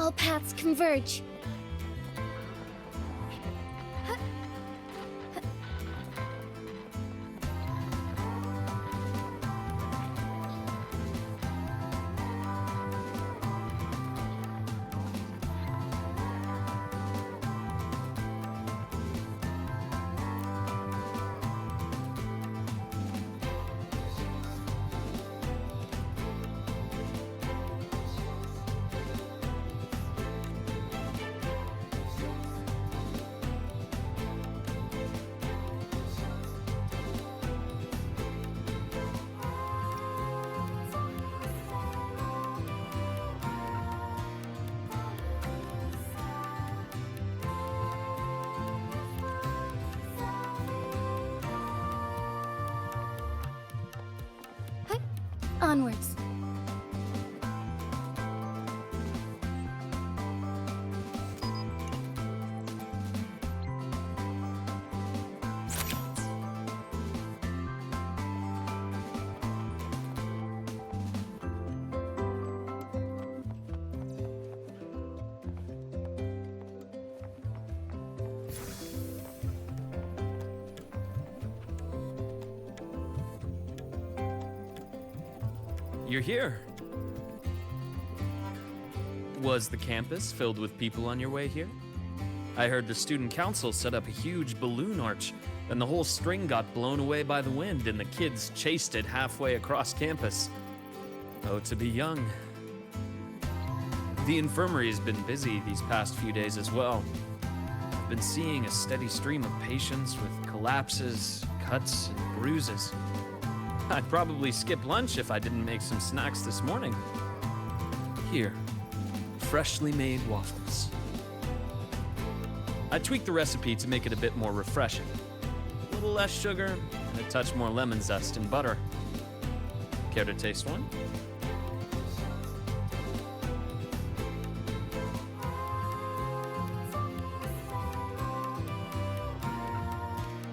all paths converge. Onwards. You're here. Was the campus filled with people on your way here? I heard the student council set up a huge balloon arch, and the whole string got blown away by the wind, and the kids chased it halfway across campus. Oh, to be young. The infirmary has been busy these past few days as well. I've been seeing a steady stream of patients with collapses, cuts, and bruises. I'd probably skip lunch if I didn't make some snacks this morning. Here, freshly made waffles. I tweaked the recipe to make it a bit more refreshing. A little less sugar and a touch more lemon zest and butter. Care to taste one?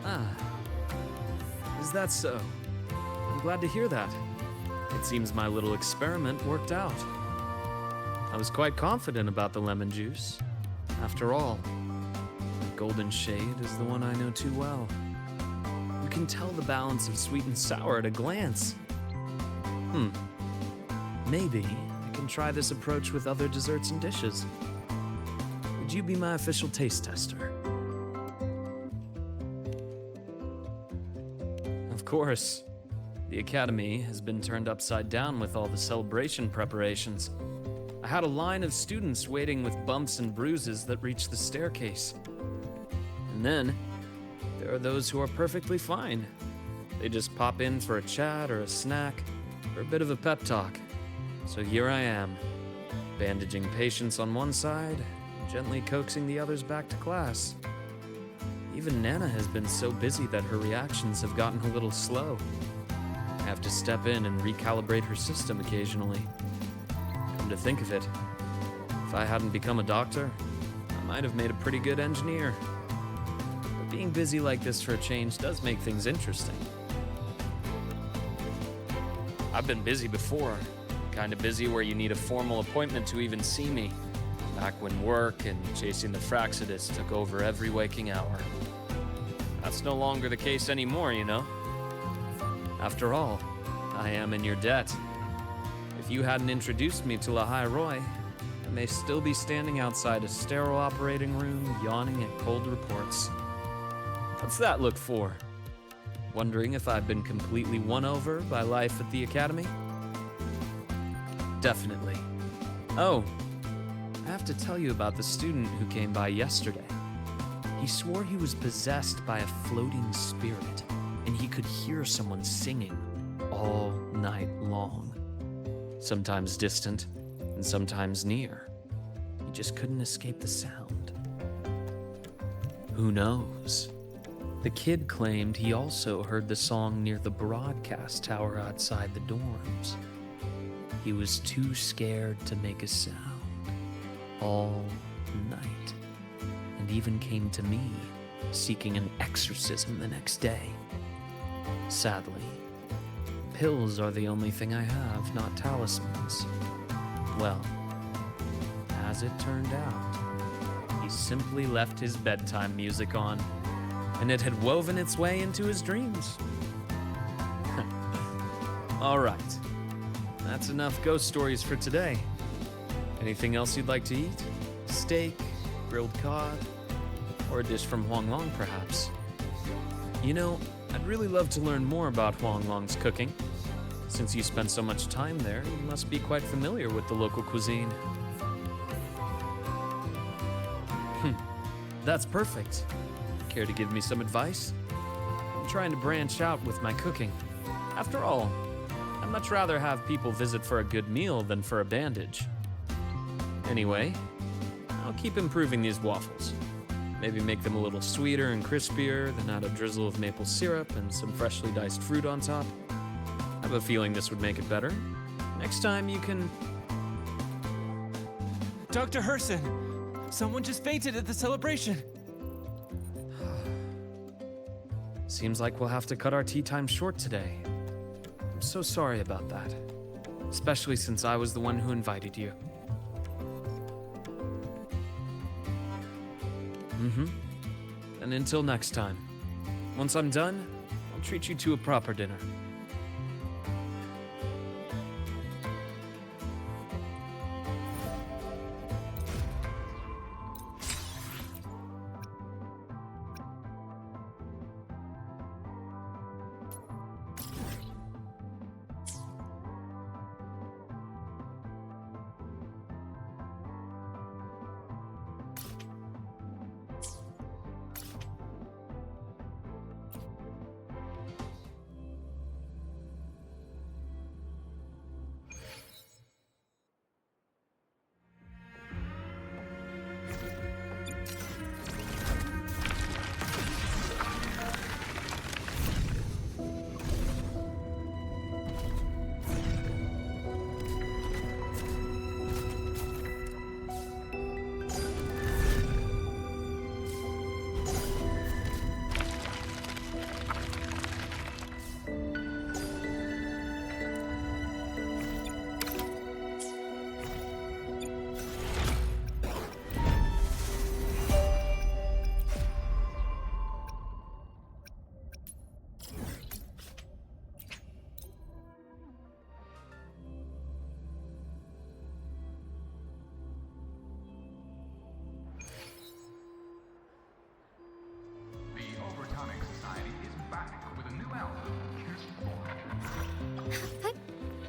Ah, is that so? I'm glad to hear that. It seems my little experiment worked out. I was quite confident about the lemon juice. After all, the golden shade is the one I know too well. You can tell the balance of sweet and sour at a glance. Maybe I can try this approach with other desserts and dishes. Would you be my official taste tester? Of course. The academy has been turned upside down with all the celebration preparations. I had a line of students waiting with bumps and bruises that reached the staircase. And then, there are those who are perfectly fine. They just pop in for a chat or a snack, or a bit of a pep talk. So here I am, bandaging patients on one side, gently coaxing the others back to class. Even Nana has been so busy that her reactions have gotten a little slow. I have to step in and recalibrate her system occasionally. Come to think of it, if I hadn't become a doctor, I might have made a pretty good engineer. But being busy like this for a change does make things interesting. I've been busy before, kind of busy where you need a formal appointment to even see me, back when work and chasing the Fraxidus took over every waking hour. That's no longer the case anymore, you know? After all, I am in your debt. If you hadn't introduced me to Lahai Roy, I may still be standing outside a sterile operating room, yawning at cold reports. What's that look for? Wondering if I've been completely won over by life at the academy? Definitely. Oh, I have to tell you about the student who came by yesterday. He swore he was possessed by a floating spirit, and he could hear someone singing all night long. Sometimes distant, and sometimes near. He just couldn't escape the sound. Who knows? The kid claimed he also heard the song near the broadcast tower outside the dorms. He was too scared to make a sound all night, and even came to me, seeking an exorcism the next day. Sadly, pills are the only thing I have, not talismans. Well, As it turned out, he simply left his bedtime music on, and it had woven its way into his dreams. All right, that's enough ghost stories for today. Anything else you'd like to eat? Steak, grilled cod, or a dish from Huang Long, perhaps? You know, I'd really love to learn more about Huang Long's cooking. Since you spend so much time there, you must be quite familiar with the local cuisine. That's perfect. Care to give me some advice? I'm trying to branch out with my cooking. After all, I'd much rather have people visit for a good meal than for a bandage. Anyway, I'll keep improving these waffles. Maybe make them a little sweeter and crispier, then add a drizzle of maple syrup and some freshly diced fruit on top. I have a feeling this would make it better. Next time you can... Dr. Herson! Someone just fainted at the celebration! Seems like we'll have to cut our tea time short today. I'm so sorry about that. Especially since I was the one who invited you. And until next time. Once I'm done, I'll treat you to a proper dinner.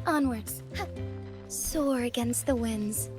Onwards. Soar against the winds.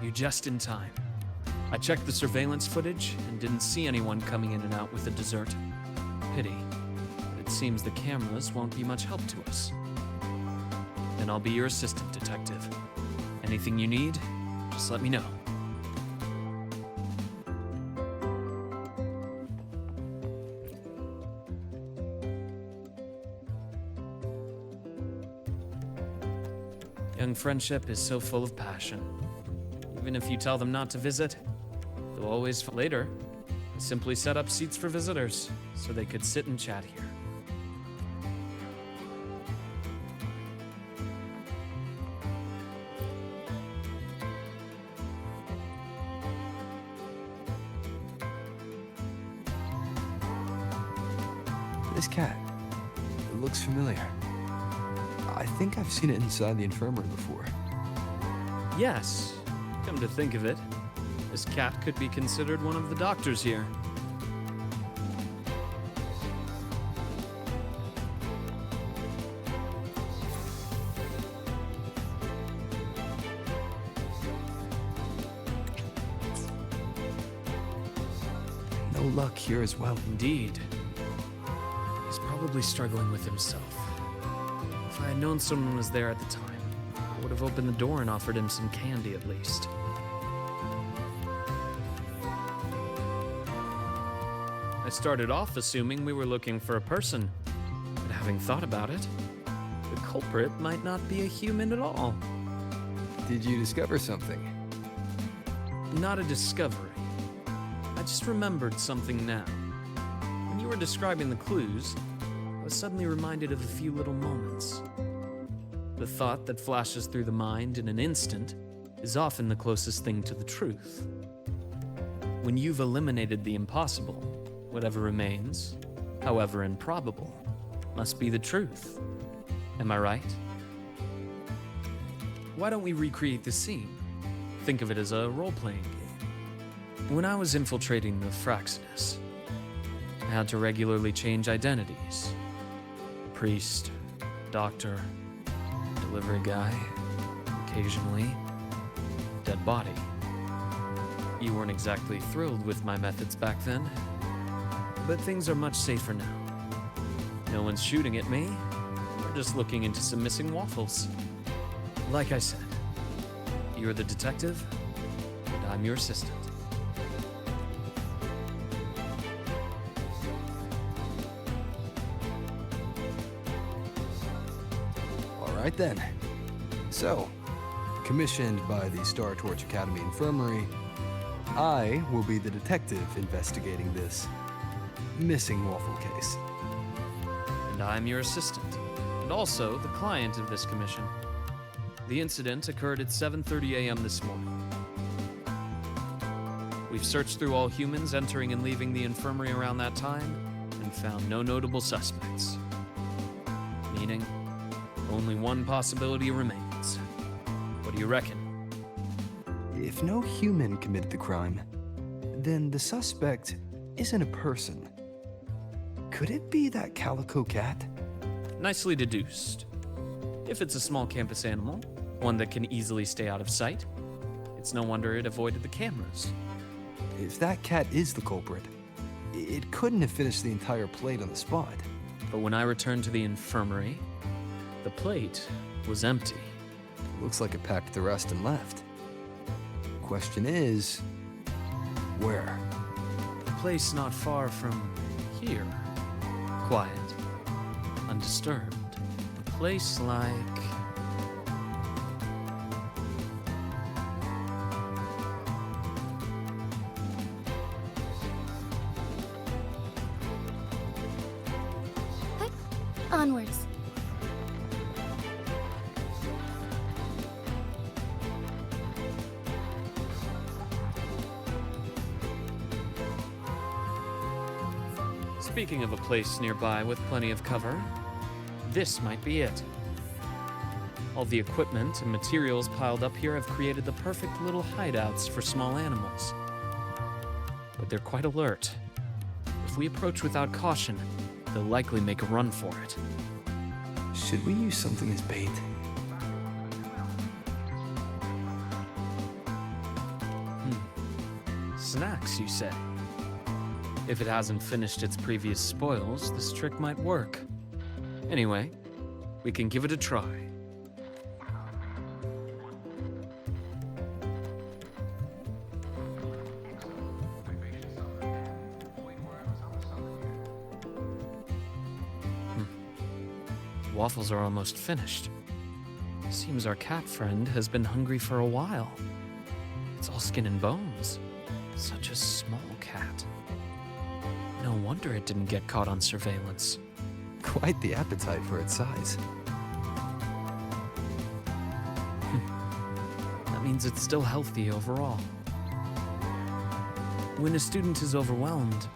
You're just in time. I checked the surveillance footage and didn't see anyone coming in and out with a dessert. Pity. But it seems the cameras won't be much help to us. Then I'll be your assistant, detective. Anything you need, just let me know. Young friendship is so full of passion. Even if you tell them not to visit, they'll always later. I simply set up seats for visitors so they could sit and chat here. This cat, it looks familiar. I think I've seen it inside the infirmary before. Yes, come to think of it, this cat could be considered one of the doctors here. No luck here as well. Indeed. He's probably struggling with himself. If I had known someone was there at the time, I would have opened the door and offered him some candy at least. I started off assuming we were looking for a person, but having thought about it, the culprit might not be a human at all. Did you discover something? Not a discovery. I just remembered something now. When you were describing the clues, I was suddenly reminded of a few little moments. The thought that flashes through the mind in an instant is often the closest thing to the truth. When you've eliminated the impossible, whatever remains, however improbable, must be the truth. Am I right? Why don't we recreate the scene? Think of it as a role-playing game. When I was infiltrating the Fraxinus, I had to regularly change identities. Priest, doctor, delivery guy, occasionally, dead body. You weren't exactly thrilled with my methods back then, but things are much safer now. No one's shooting at me, we're just looking into some missing waffles. Like I said, you're the detective, and I'm your assistant. All right then. So, commissioned by the Star Torch Academy Infirmary, I will be the detective investigating this missing waffle case. And I'm your assistant, and also the client of this commission. The incident occurred at 7:30 a.m. this morning. We've searched through all humans entering and leaving the infirmary around that time and found no notable suspects. Meaning, only one possibility remains. What do you reckon? If no human committed the crime, then the suspect isn't a person. Could it be that calico cat? Nicely deduced. If it's a small campus animal, one that can easily stay out of sight, it's no wonder it avoided the cameras. If that cat is the culprit, it couldn't have finished the entire plate on the spot. But when I returned to the infirmary, the plate was empty. Looks like it packed the rest and left. Question is, where? A place not far from here. Quiet, undisturbed. A place like... Onwards. Speaking of a place nearby with plenty of cover, this might be it. All the equipment and materials piled up here have created the perfect little hideouts for small animals. But they're quite alert. If we approach without caution, they'll likely make a run for it. Should we use something as bait? Snacks, you say? If it hasn't finished its previous spoils, this trick might work. Anyway, we can give it a try. Waffles are almost finished. Seems our cat friend has been hungry for a while. It's all skin and bones. Such a small cat. No wonder it didn't get caught on surveillance. Quite the appetite for its size. That means it's still healthy overall. When a student is overwhelmed,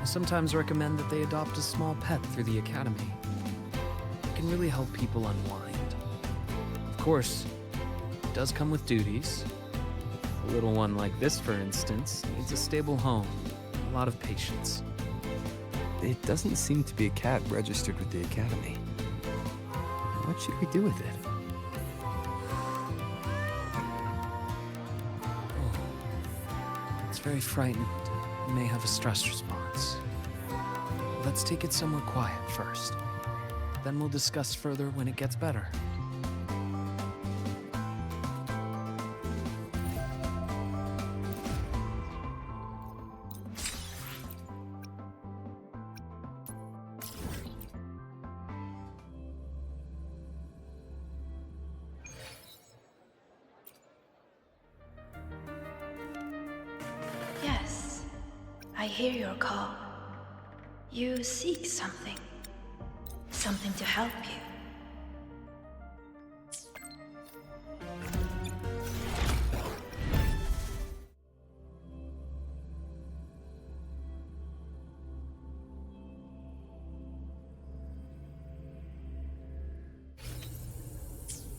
I sometimes recommend that they adopt a small pet through the academy. It can really help people unwind. Of course, it does come with duties. A little one like this, for instance, needs a stable home, a lot of patience. It doesn't seem to be a cat registered with the academy. What should we do with it? It's very frightened. It may have a stress response. Let's take it somewhere quiet first. Then we'll discuss further when it gets better. Yes, I hear your call. You seek something. Something to help you.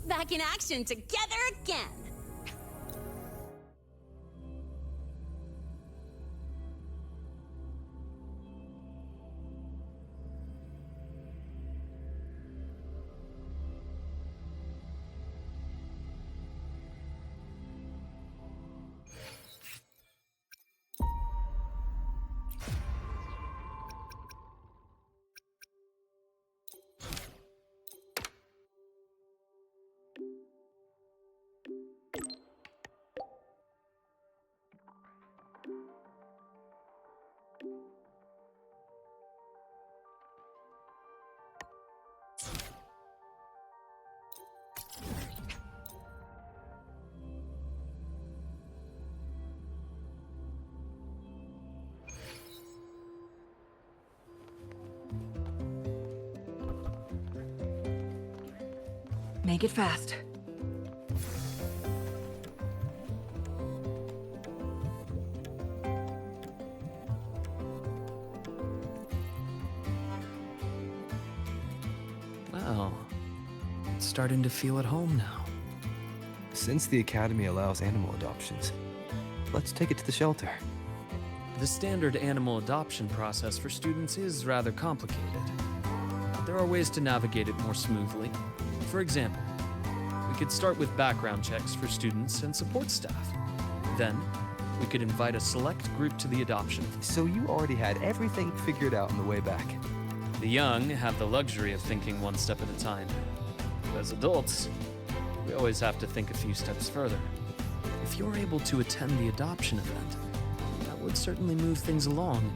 Back in action together again! Make it fast. Well, it's starting to feel at home now. Since the academy allows animal adoptions, let's take it to the shelter. The standard animal adoption process for students is rather complicated. But there are ways to navigate it more smoothly. For example, we could start with background checks for students and support staff. Then, we could invite a select group to the adoption. So you already had everything figured out on the way back. The young have the luxury of thinking one step at a time. As adults, we always have to think a few steps further. If you're able to attend the adoption event, that would certainly move things along.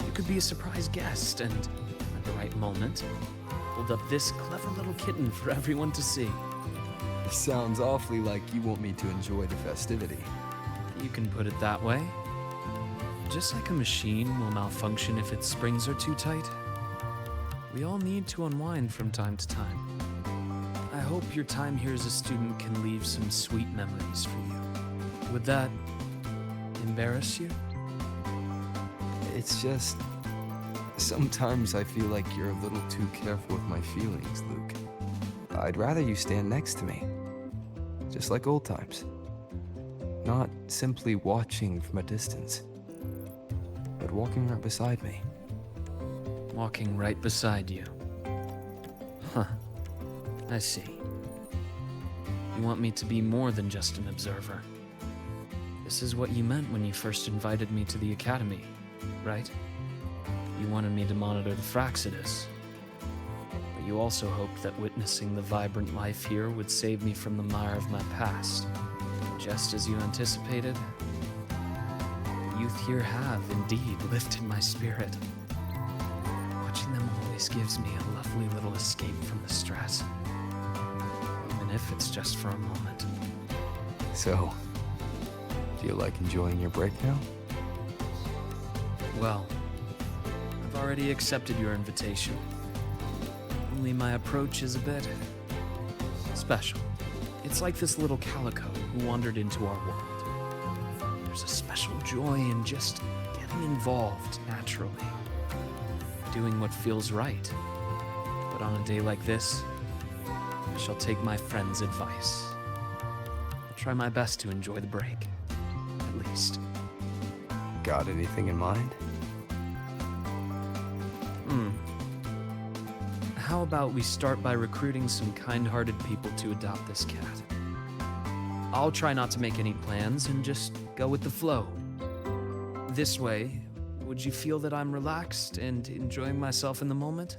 You could be a surprise guest and, at the right moment, hold up this clever little kitten for everyone to see. Sounds awfully like you want me to enjoy the festivity. You can put it that way. Just like a machine will malfunction if its springs are too tight, we all need to unwind from time to time. I hope your time here as a student can leave some sweet memories for you. Would that embarrass you? It's just... sometimes I feel like you're a little too careful with my feelings, Luke. I'd rather you stand next to me. Just like old times. Not simply watching from a distance, but walking right beside me. Walking right beside you. Huh. I see. You want me to be more than just an observer. This is what you meant when you first invited me to the academy, right? You wanted me to monitor the Fraxidus. But you also hoped that witnessing the vibrant life here would save me from the mire of my past. Just as you anticipated, the youth here have indeed lifted my spirit. Watching them always gives me a lovely little escape from the stress, even if it's just for a moment. So, do you like enjoying your break now? Well, I've already accepted your invitation. Only my approach is a bit special. It's like this little calico who wandered into our world. There's a special joy in just getting involved naturally, doing what feels right. But on a day like this, I shall take my friend's advice. I'll try my best to enjoy the break, at least. Got anything in mind? How about we start by recruiting some kind-hearted people to adopt this cat? I'll try not to make any plans and just go with the flow. This way, would you feel that I'm relaxed and enjoying myself in the moment?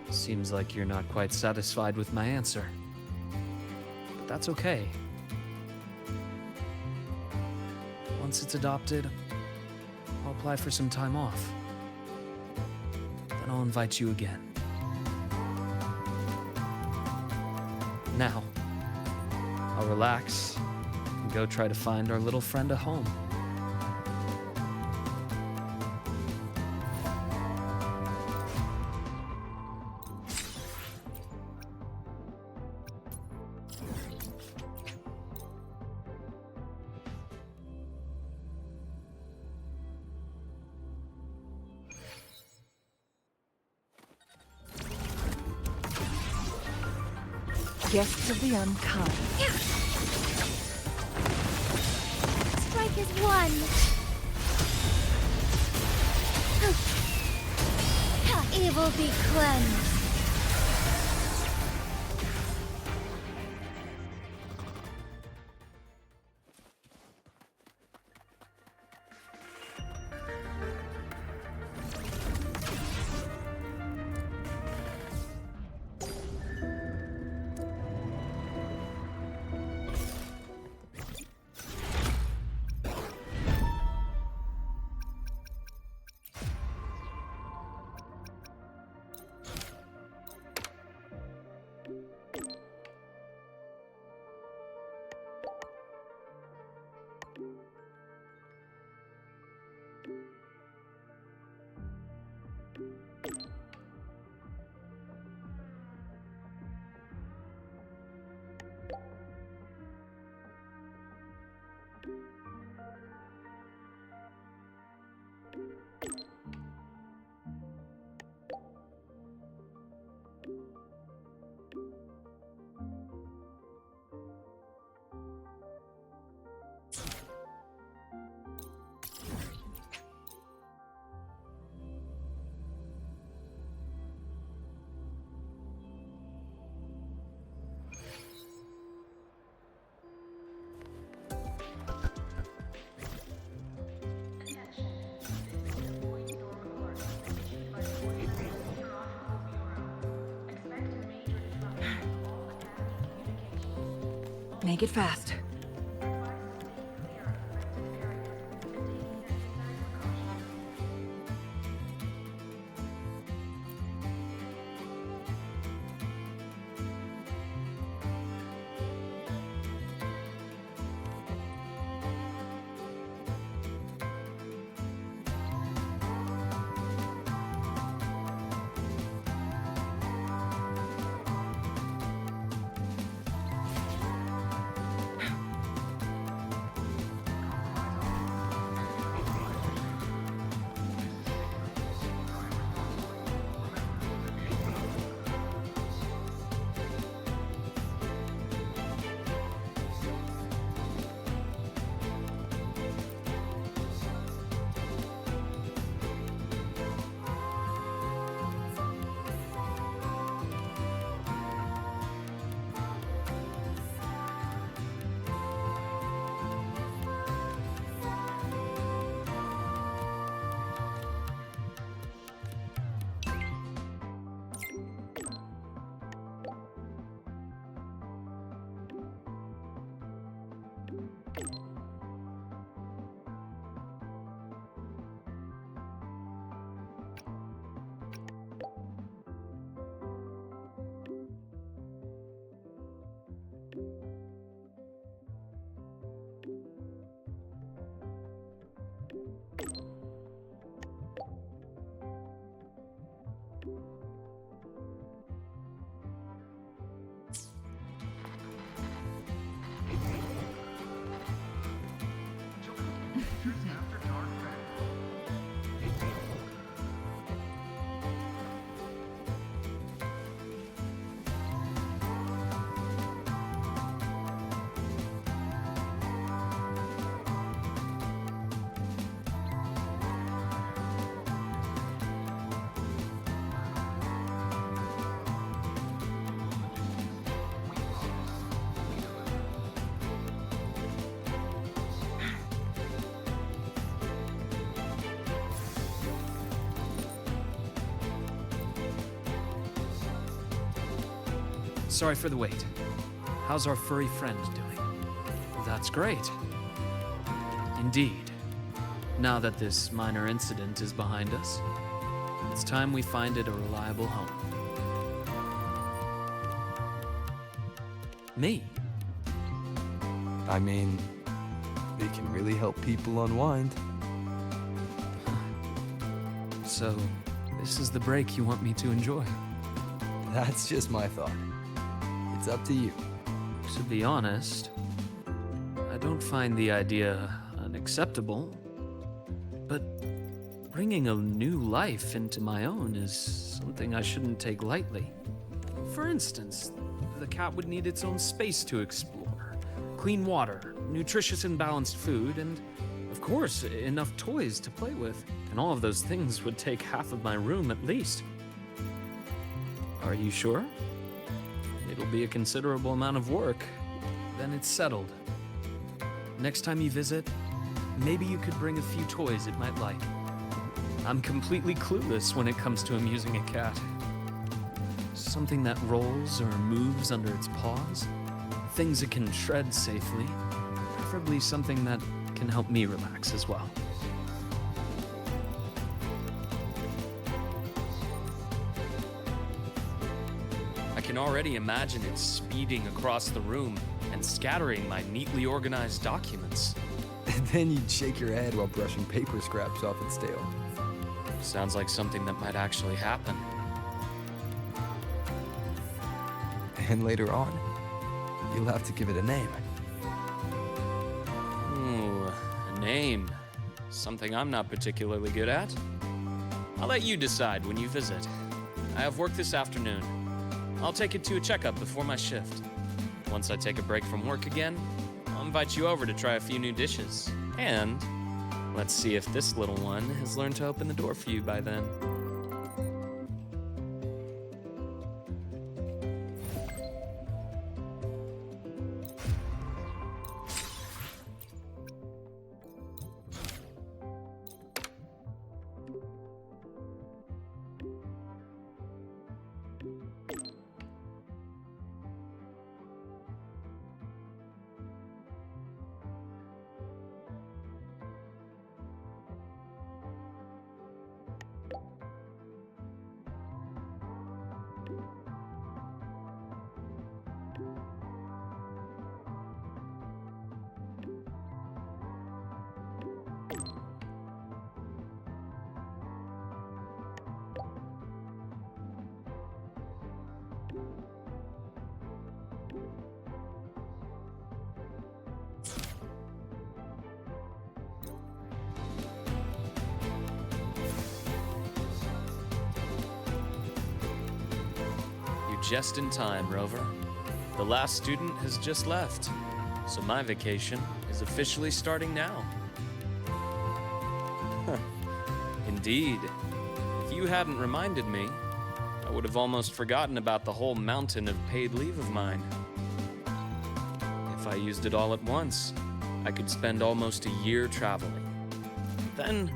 Seems like you're not quite satisfied with my answer. But that's okay. Once it's adopted, I'll apply for some time off. Then I'll invite you again. Now, I'll relax and go try to find our little friend a home. Guests of the unkind. Strike is one. Evil be cleansed. Make it fast. Sorry for the wait. How's our furry friend doing? That's great. Indeed. Now that this minor incident is behind us, it's time we find it a reliable home. Me? I mean, it can really help people unwind. So, this is the break you want me to enjoy? That's just my thought. It's up to you. To be honest, I don't find the idea unacceptable, but bringing a new life into my own is something I shouldn't take lightly. For instance, the cat would need its own space to explore, clean water, nutritious and balanced food, and, of course, enough toys to play with. And all of those things would take half of my room at least. Are you sure? It'll be a considerable amount of work. Then it's settled. Next time you visit, maybe you could bring a few toys it might like. I'm completely clueless when it comes to amusing a cat. Something that rolls or moves under its paws. Things it can shred safely. Preferably something that can help me relax as well. I can already imagine it speeding across the room and scattering my neatly organized documents. And then you'd shake your head while brushing paper scraps off its tail. Sounds like something that might actually happen. And later on, you'll have to give it a name. Ooh, a name. Something I'm not particularly good at. I'll let you decide when you visit. I have work this afternoon. I'll take it to a checkup before my shift. Once I take a break from work again, I'll invite you over to try a few new dishes. And let's see if this little one has learned to open the door for you by then. Just in time, Rover. The last student has just left, so my vacation is officially starting now. Indeed. If you hadn't reminded me, I would have almost forgotten about the whole mountain of paid leave of mine. If I used it all at once, I could spend almost a year traveling. Then,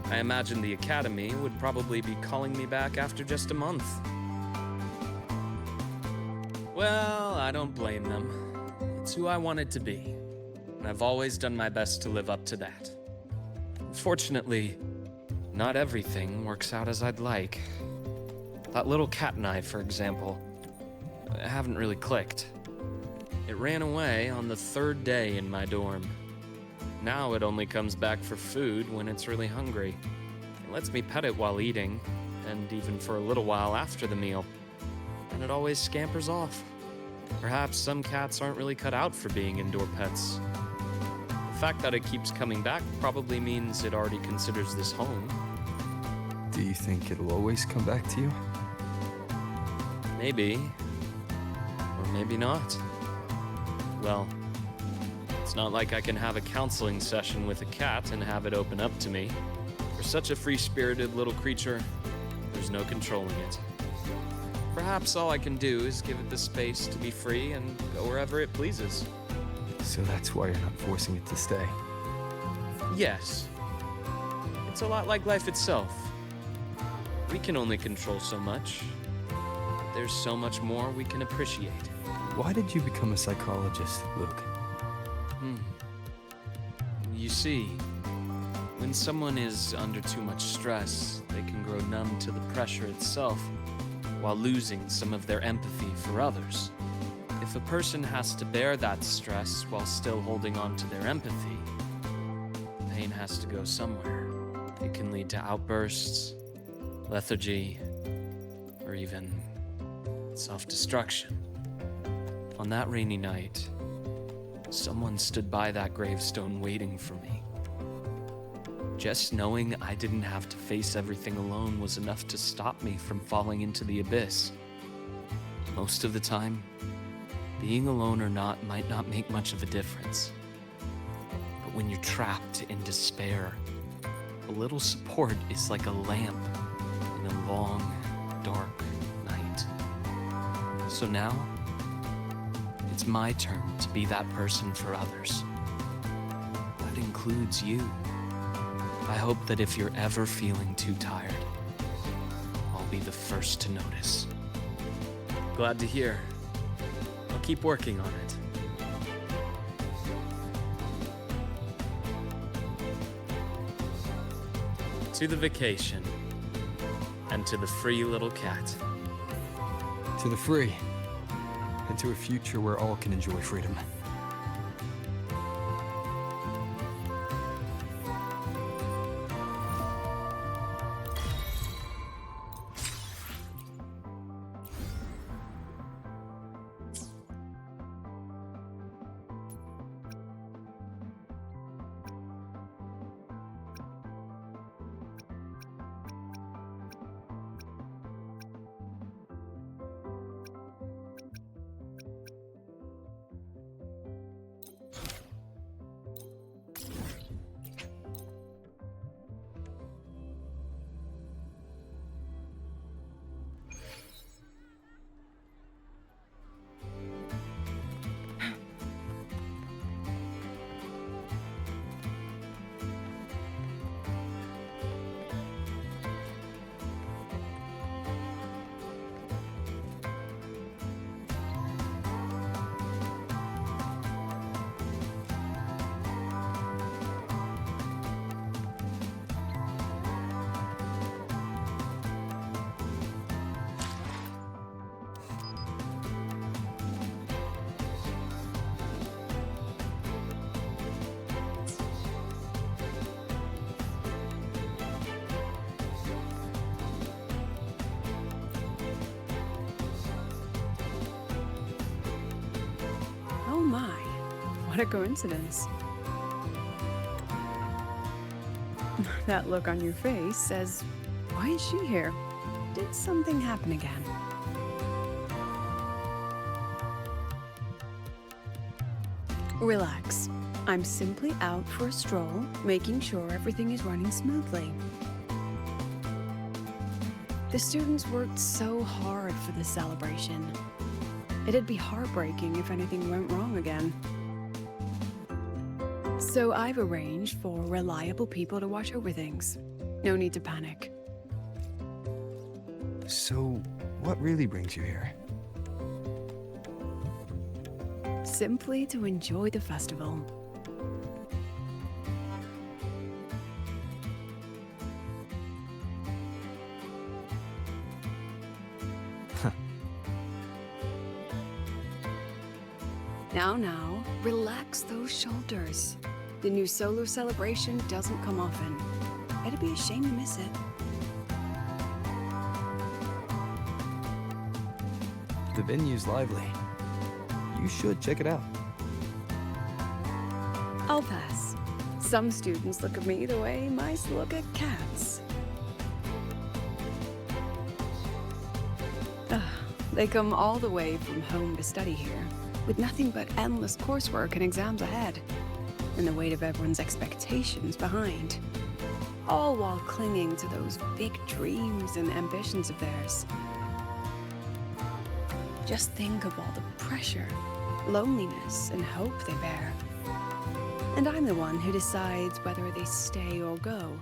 I imagine the Academy would probably be calling me back after just a month. Well, I don't blame them. It's who I wanted to be, and I've always done my best to live up to that. Fortunately, not everything works out as I'd like. That little cat and I, for example, haven't really clicked. It ran away on the third day in my dorm. Now it only comes back for food when it's really hungry. It lets me pet it while eating, and even for a little while after the meal. And it always scampers off. Perhaps some cats aren't really cut out for being indoor pets. The fact that it keeps coming back probably means it already considers this home. Do you think it'll always come back to you? Maybe. Or maybe not. Well, it's not like I can have a counseling session with a cat and have it open up to me. For such a free-spirited little creature, there's no controlling it. Perhaps all I can do is give it the space to be free and go wherever it pleases. So that's why you're not forcing it to stay. Yes. It's a lot like life itself. We can only control so much. there's so much more we can appreciate. Why did you become a psychologist, Luke? You see, when someone is under too much stress, they can grow numb to the pressure itself while losing some of their empathy for others. If a person has to bear that stress while still holding on to their empathy, pain has to go somewhere. It can lead to outbursts, lethargy, or even self-destruction. On that rainy night, someone stood by that gravestone waiting for me. Just knowing I didn't have to face everything alone was enough to stop me from falling into the abyss. Most of the time, being alone or not might not make much of a difference. But when you're trapped in despair, a little support is like a lamp in a long, dark night. So now, it's my turn to be that person for others. That includes you. I hope that if you're ever feeling too tired, I'll be the first to notice. Glad to hear. I'll keep working on it. To the vacation, and to the free little cat. To the free, and to a future where all can enjoy freedom. Oh my, what a coincidence. That look on your face says, why is she here? Did something happen again? Relax. I'm simply out for a stroll, making sure everything is running smoothly. The students worked so hard for this celebration. It'd be heartbreaking if anything went wrong again. So I've arranged for reliable people to watch over things. No need to panic. So, what really brings you here? Simply to enjoy the festival. Now, relax those shoulders. The new solo celebration doesn't come often. It'd be a shame to miss it. The venue's lively. You should check it out. I'll pass. Some students look at me the way mice look at cats. They come all the way from home to study here, with nothing but endless coursework and exams ahead, and the weight of everyone's expectations behind. All while clinging to those big dreams and ambitions of theirs. Just think of all the pressure, loneliness, and hope they bear. And I'm the one who decides whether they stay or go.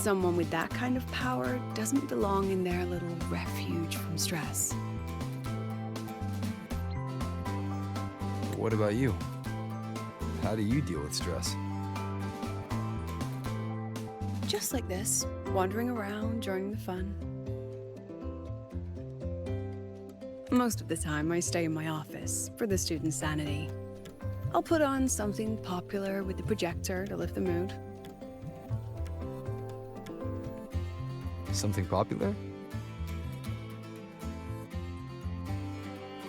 Someone with that kind of power doesn't belong in their little refuge from stress. What about you? How do you deal with stress? Just like this, wandering around during the fun. Most of the time, I stay in my office for the students' sanity. I'll put on something popular with the projector to lift the mood. Something popular?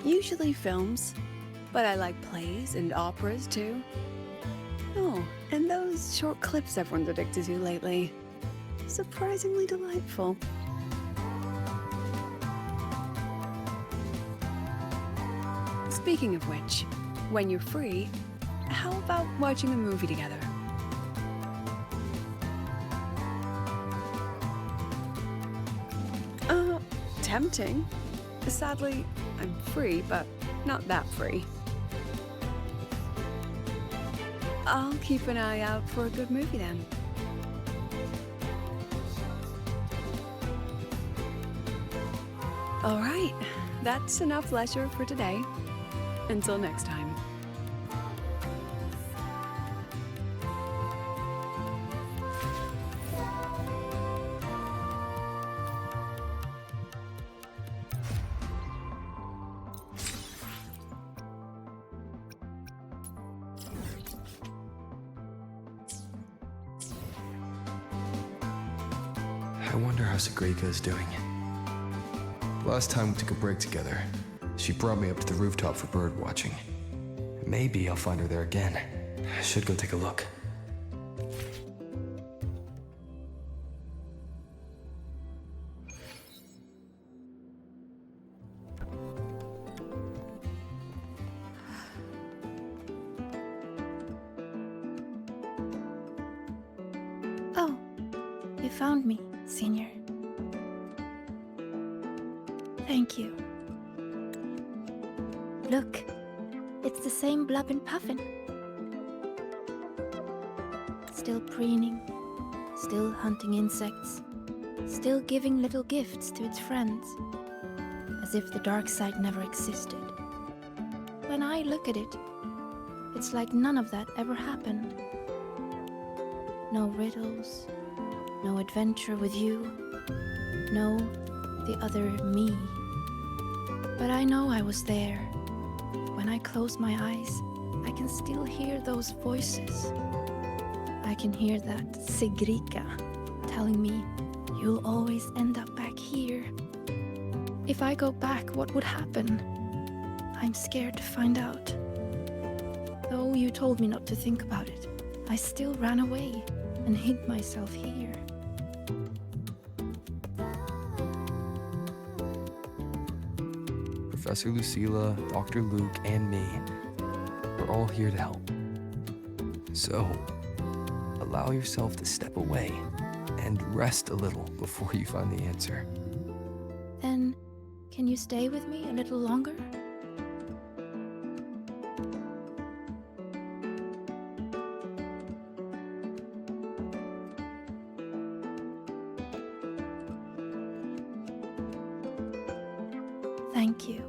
Usually films, but I like plays and operas too. Oh, and those short clips everyone's addicted to lately. Surprisingly delightful. Speaking of which, when you're free, how about watching a movie together? Tempting. Sadly, I'm free, but not that free. I'll keep an eye out for a good movie then. All right, that's enough leisure for today. Until next time. I wonder how Sagrika is doing. Last time we took a break together, she brought me up to the rooftop for bird watching. Maybe I'll find her there again. I should go take a look. Oh, you found me, Senior. Thank you. Look, it's the same Blub and Puffin. Still preening, still hunting insects, still giving little gifts to its friends, as if the dark side never existed. When I look at it, it's like none of that ever happened. No riddles, no adventure with you, no the other me. But I know I was there. When I close my eyes, I can still hear those voices. I can hear that Sigrika telling me, you'll always end up back here. If I go back, what would happen? I'm scared to find out. Though you told me not to think about it, I still ran away and hid myself here. Professor Lucilla, Dr. Luke, and me, we're all here to help. So, allow yourself to step away and rest a little before you find the answer. Then, can you stay with me a little longer? Thank you.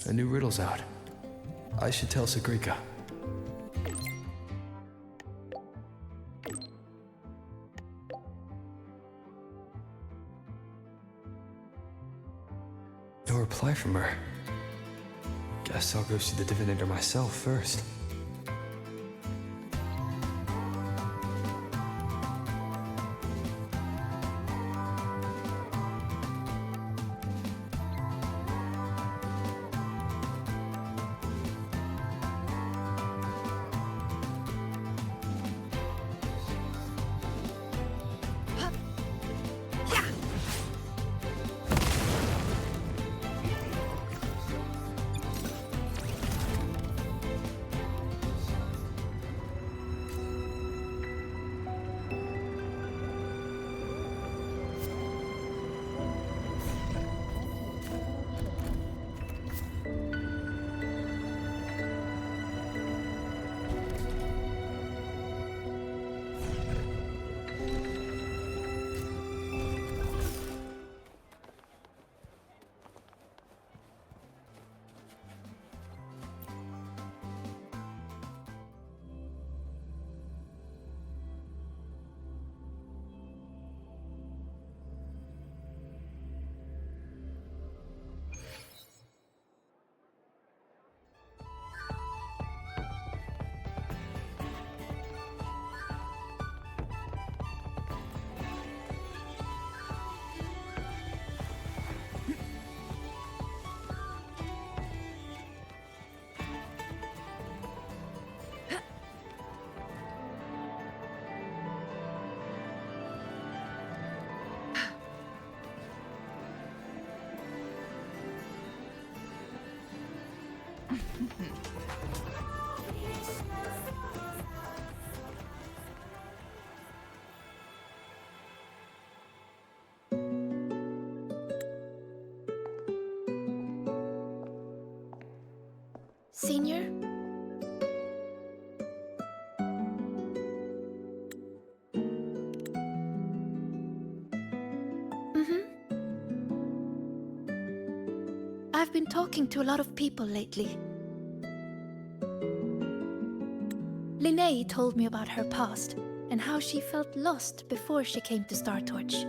A new riddle's out. I should tell Sagrika. No reply from her. Guess I'll go see the divinator myself first. Senior? I've been talking to a lot of people lately. Linnea told me about her past and how she felt lost before she came to Star Torch.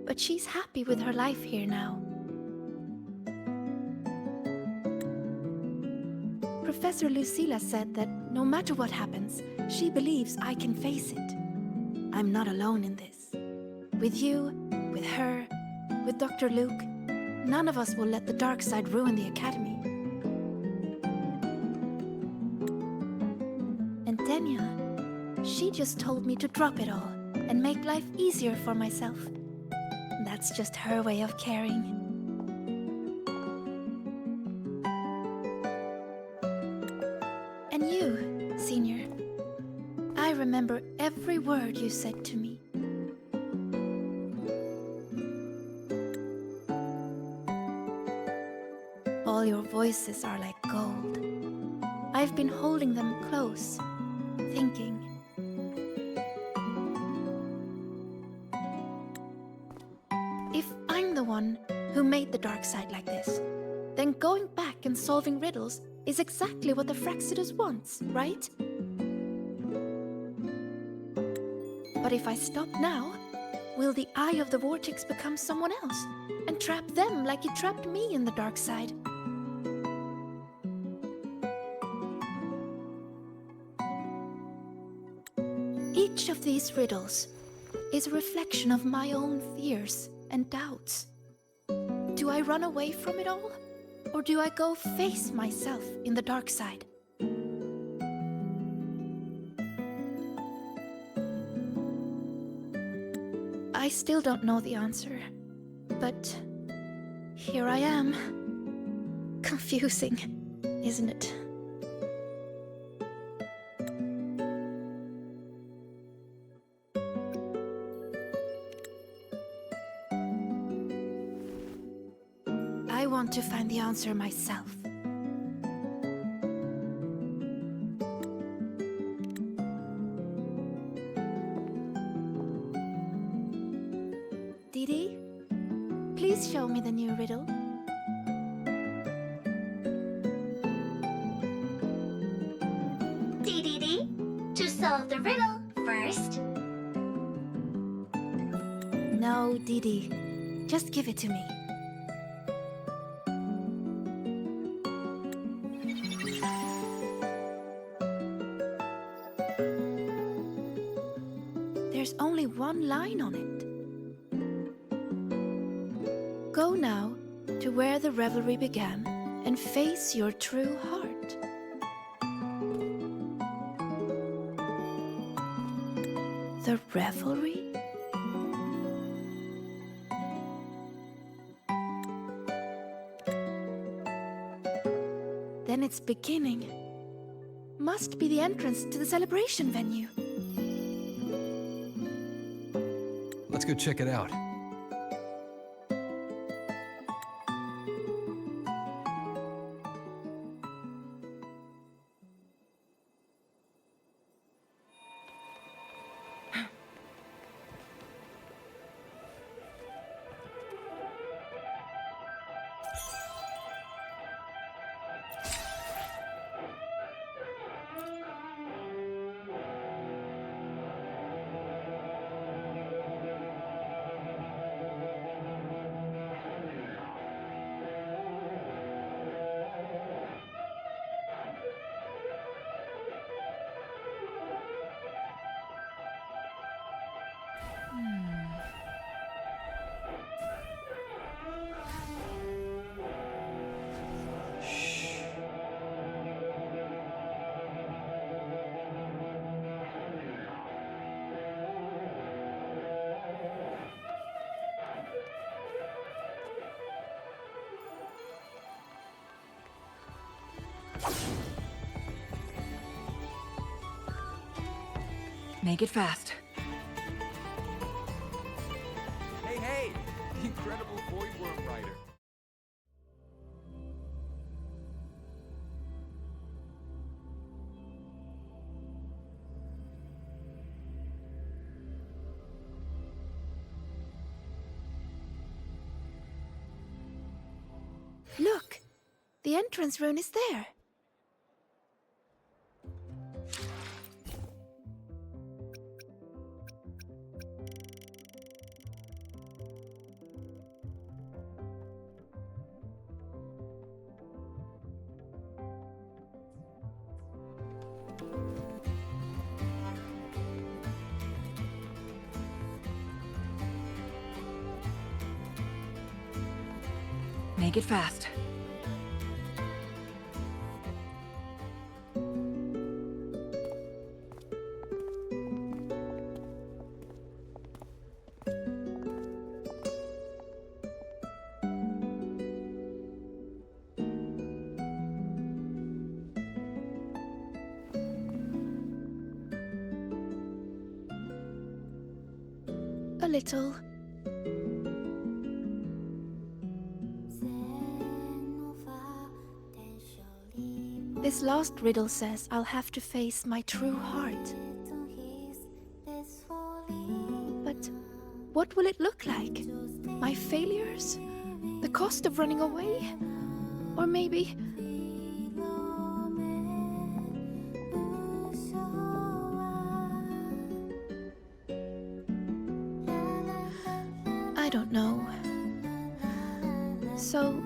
But she's happy with her life here now. Professor Lucilla said that no matter what happens, she believes I can face it. I'm not alone in this. With you, with her, with Dr. Luke, none of us will let the dark side ruin the Academy. And Denya, she just told me to drop it all and make life easier for myself. That's just her way of caring. And you, Senior, I remember every word you said to me. All your voices are like gold. I've been holding them close, thinking. If I'm the one who made the dark side like this, then going back and solving riddles is exactly what the Fraxidus wants, right? But if I stop now, will the Eye of the Vortex become someone else and trap them like it trapped me in the dark side? Each of these riddles is a reflection of my own fears and doubts. Do I run away from it all? Or do I go face myself in the dark side? I still don't know the answer, but here I am. Confusing, isn't it? I want to find the answer myself. Didi, please show me the new riddle. Dee, to solve the riddle first. No, Didi, just give it to me. There's only one line on it. Go now to where the revelry began and face your true heart. The revelry? Then it's beginning. Must be the entrance to the celebration venue. Let's go check it out. Make it fast. Hey, hey! The incredible voidworm rider. Look! The entrance rune is there. Make it fast. A little. This last riddle says I'll have to face my true heart. But what will it look like? My failures? The cost of running away? Or maybe... I don't know. So...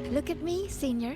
Look at me, Senior.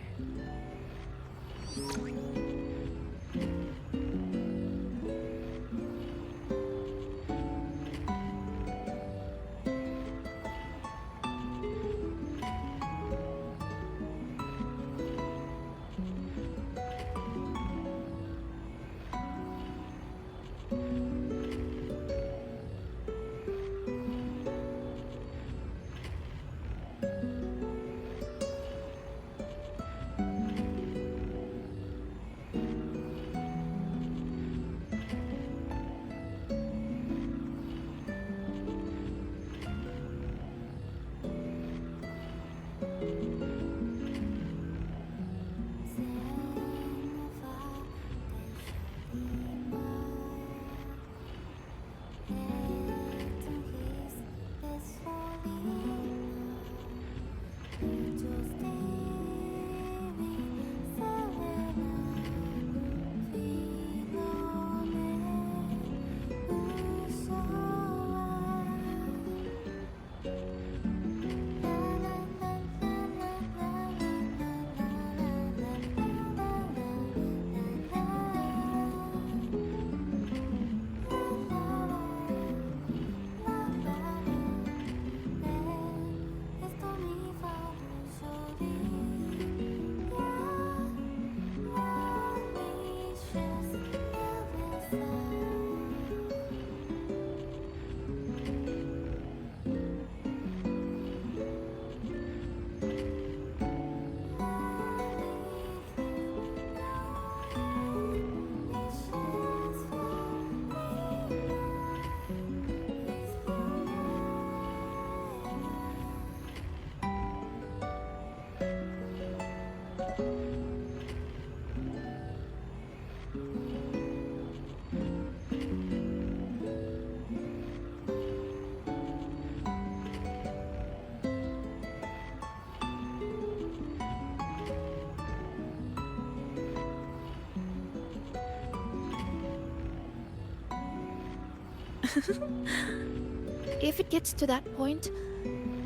If it gets to that point,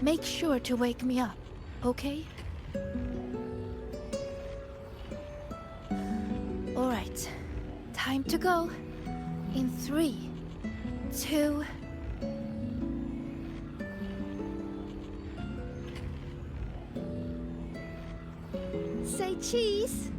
make sure to wake me up, okay? Alright, time to go. In 3, 2... Say cheese!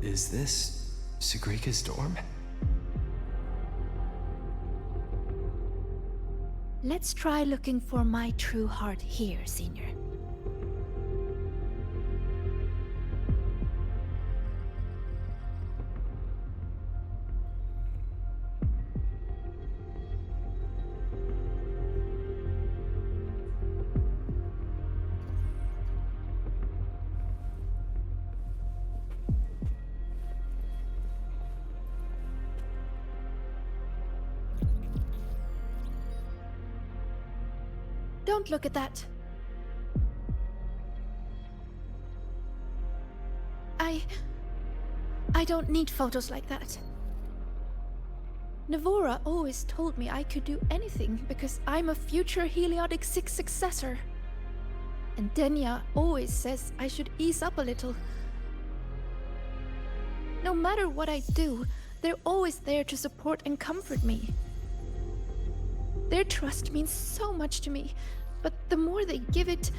Is this Sigrika's dorm? Let's try looking for my true heart here, Senior. Don't look at that. I don't need photos like that. Navora always told me I could do anything because I'm a future Heliodic 6 successor. And Denya always says I should ease up a little. No matter what I do, they're always there to support and comfort me. Their trust means so much to me, but the more they give it,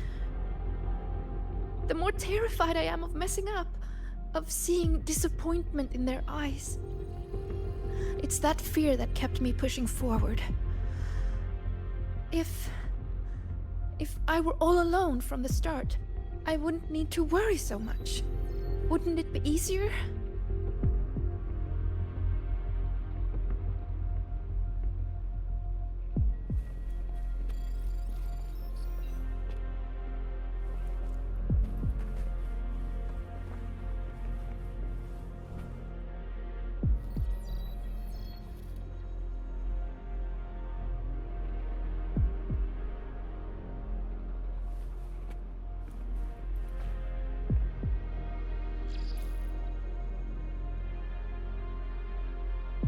the more terrified I am of messing up, of seeing disappointment in their eyes. It's that fear that kept me pushing forward. If I were all alone from the start, I wouldn't need to worry so much. Wouldn't it be easier?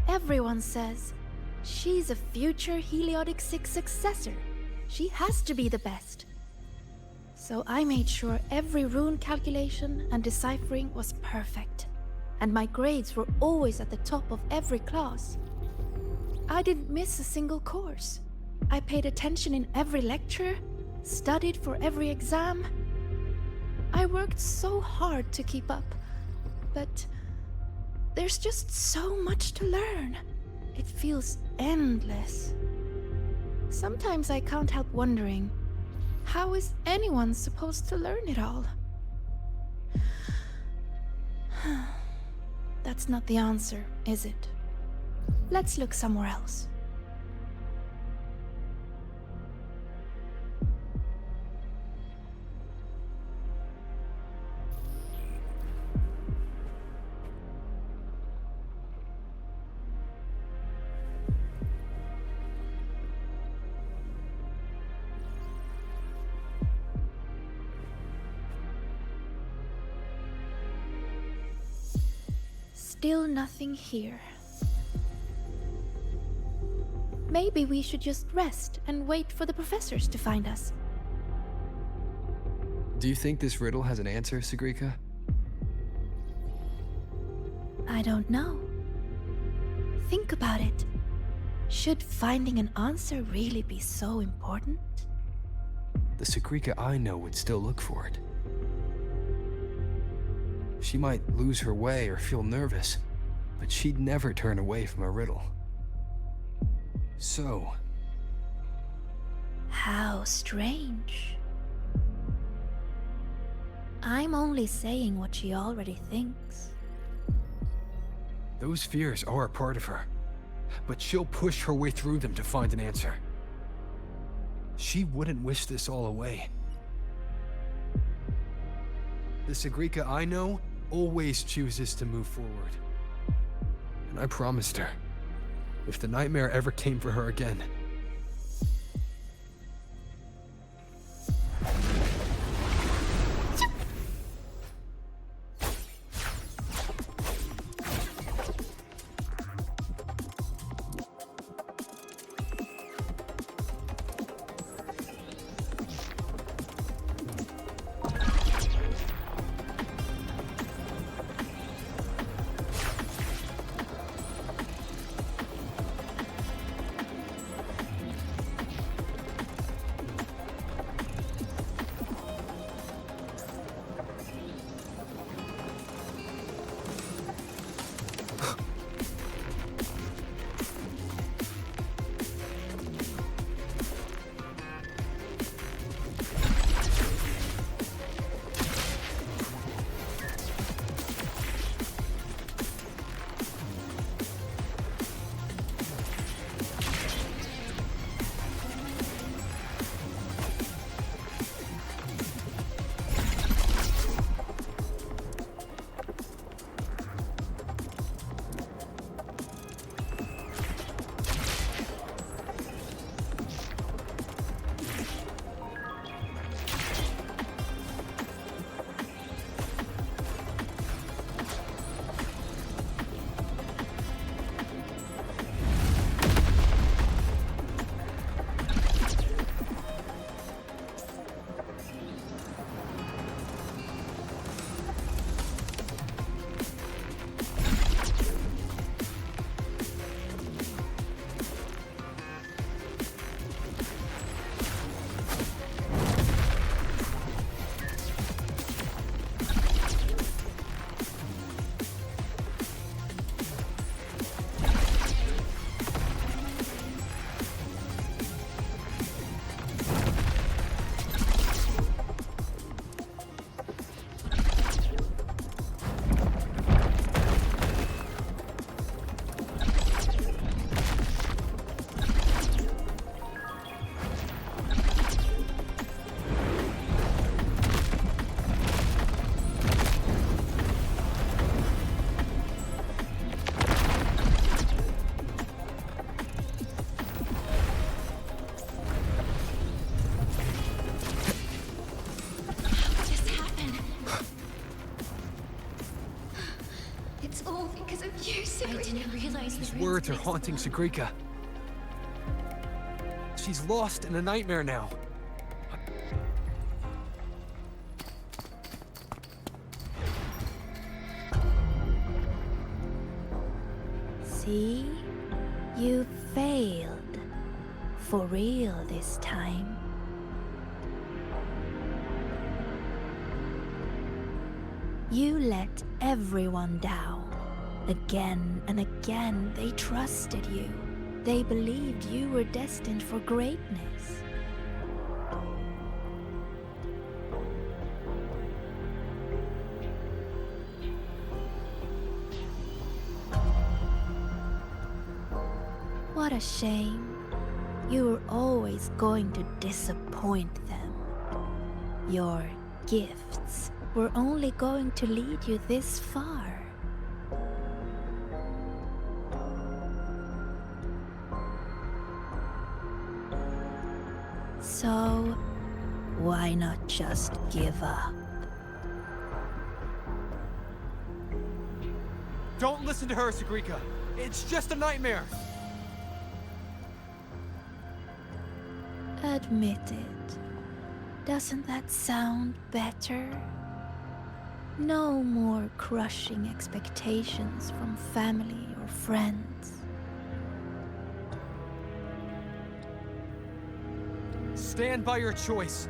Everyone says she's a future Heliodic 6 successor. She has to be the best. So I made sure every rune calculation and deciphering was perfect. And my grades were always at the top of every class. I didn't miss a single course. I paid attention in every lecture, studied for every exam. I worked so hard to keep up, but there's just so much to learn. It feels endless. Sometimes I can't help wondering, how is anyone supposed to learn it all? That's not the answer, is it? Let's look somewhere else. Still nothing here. Maybe we should just rest and wait for the professors to find us. Do you think this riddle has an answer, Sigrika? I don't know. Think about it. Should finding an answer really be so important? The Sigrika I know would still look for it. She might lose her way or feel nervous, but she'd never turn away from a riddle. So... How strange. I'm only saying what she already thinks. those fears are a part of her, but she'll push her way through them to find an answer. She wouldn't wish this all away. The Sigrika I know always chooses to move forward. And I promised her, if the nightmare ever came for her again, these words are haunting Sigrika. She's lost in a nightmare now. See? You failed. For real this time. You let everyone down. Again and again, they trusted you. They believed you were destined for greatness. What a shame. You were always going to disappoint them. Your gifts were only going to lead you this far. So, why not just give up? Don't listen to her, Sigrika. It's just a nightmare. Admit it. Doesn't that sound better? No more crushing expectations from family or friends. Stand by your choice.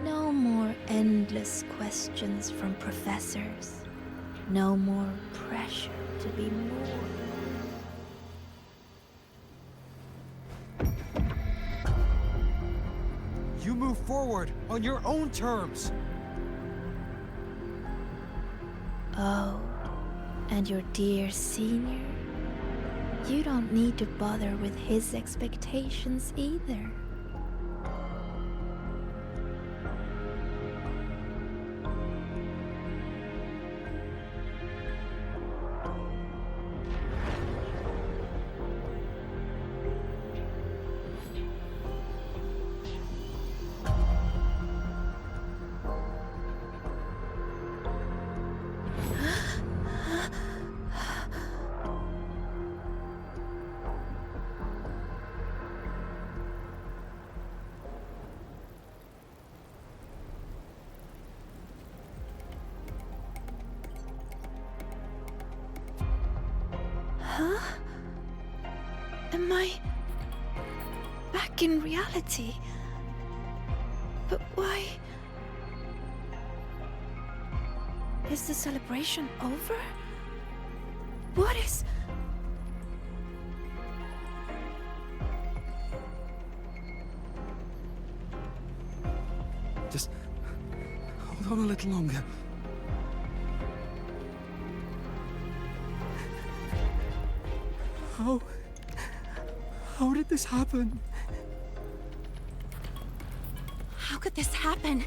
No more endless questions from professors. No more pressure to be more. You move forward on your own terms. Oh, and your dear senior? You don't need to bother with his expectations either. Huh? Am I back in reality? But why? Is the celebration over? What is... Just hold on a little longer. How did this happen? How could this happen?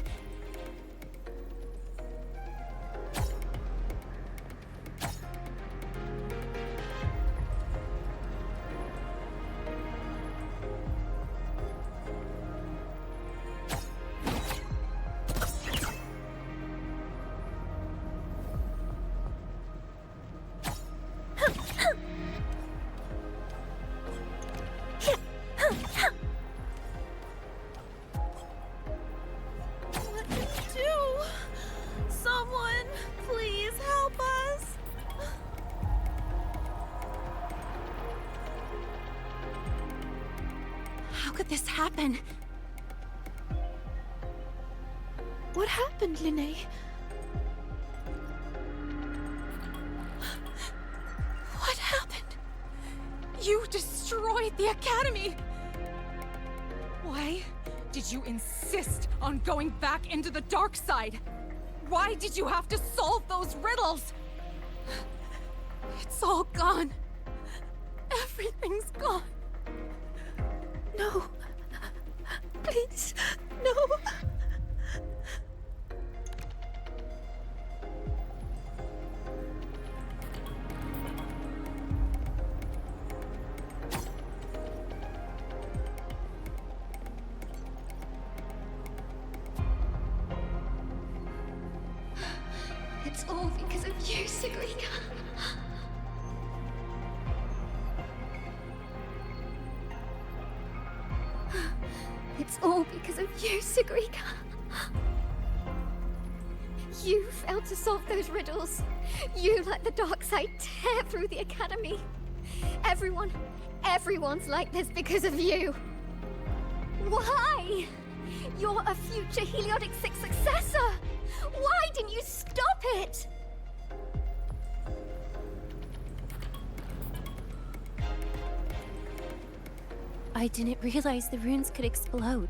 What to do? Someone, please help us. How could this happen? What happened, Linnea? What happened? You destroyed the Academy! Why did you insist on going back into the dark side? Why did you have to solve those riddles? It's all gone. Everything's gone. No. Please, no. It's all because of you, Sigrika. It's all because of you, Sigrika. You failed to solve those riddles. You let the dark side tear through the Academy. Everyone's like this because of you. Why? You're a future Heliotic 6 successor. Why didn't you stop it? I didn't realize the runes could explode.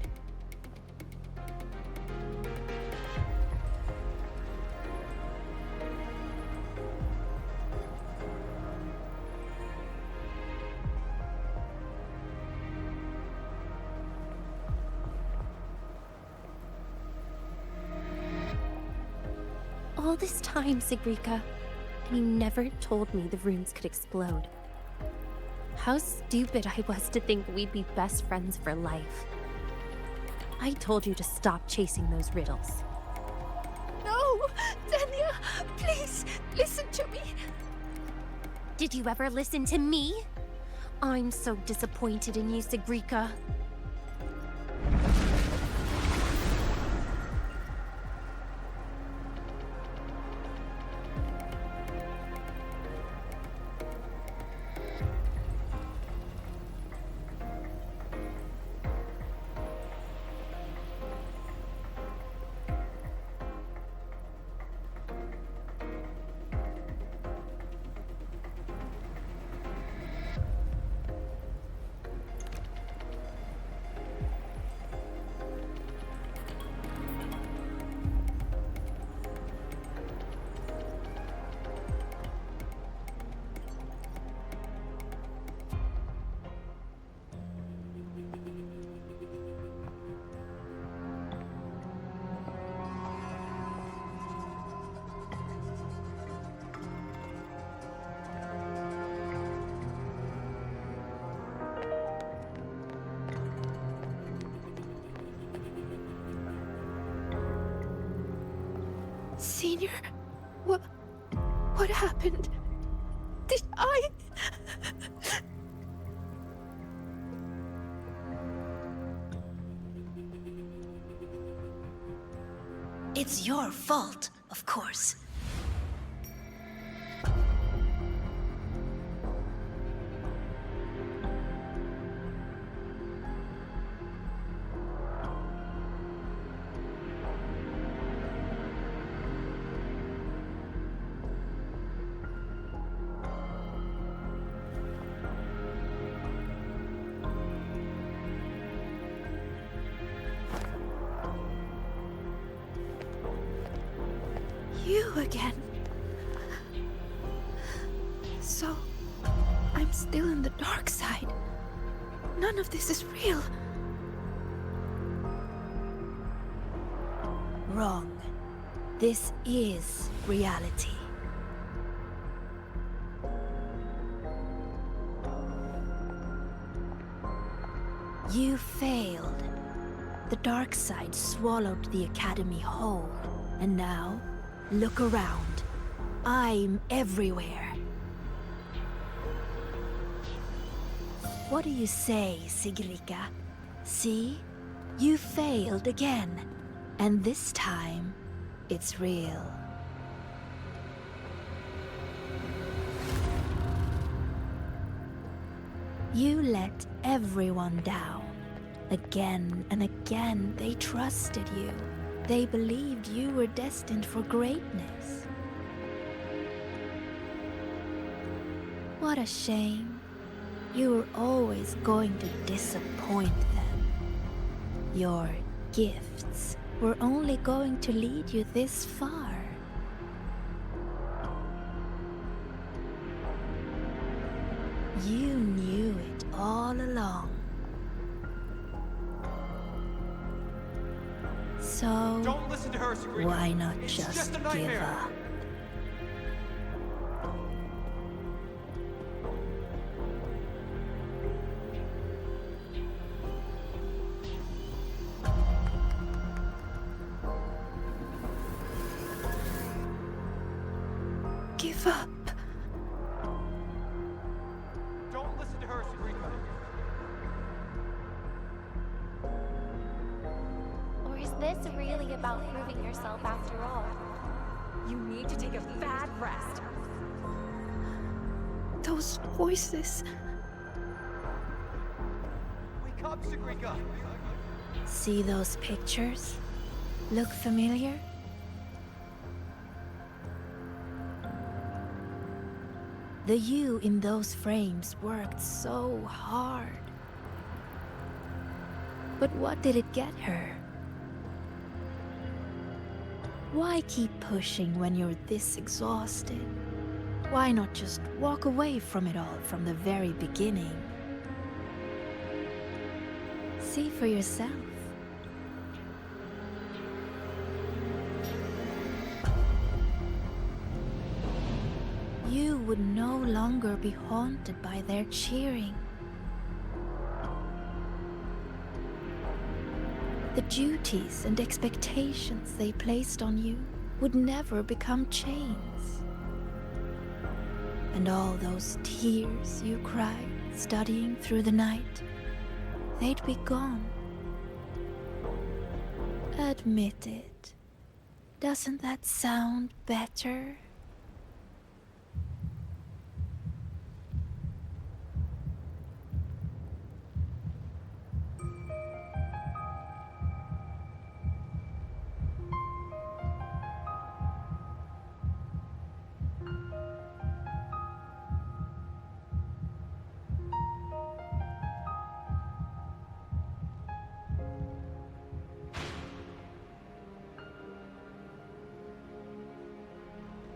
All this time, Sigrika, and you never told me the runes could explode. How stupid I was to think we'd be best friends for life. I told you to stop chasing those riddles. No! Denia, please, listen to me. Did you ever listen to me? I'm so disappointed in you, Sigrika. Senior, what happened? Did I... It's your fault, of course. You again. So, I'm still in the dark side. None of this is real. Wrong. This is reality. You failed. The dark side swallowed the Academy whole. And now, look around. I'm everywhere. What do you say, Sigrika? See? You failed again. And this time, it's real. You let everyone down. Again and again, they trusted you. They believed you were destined for greatness. What a shame. You were always going to disappoint them. Your gifts were only going to lead you this far. You knew it all along. So, Don't listen to her, Sabrina. why not It's just a give nightmare. up? Give up. Don't listen to her, Sabrina. Or is this really about proving yourself after all? You need to take a bad rest. Those voices. Wake up, Sabrina. See those pictures? Look familiar? The you in those frames worked so hard. But what did it get her? Why keep pushing when you're this exhausted? Why not just walk away from it all from the very beginning? See for yourself. You would no longer be haunted by their cheering. The duties and expectations they placed on you would never become chains. And all those tears you cried studying through the night, they'd be gone. Admit it. Doesn't that sound better?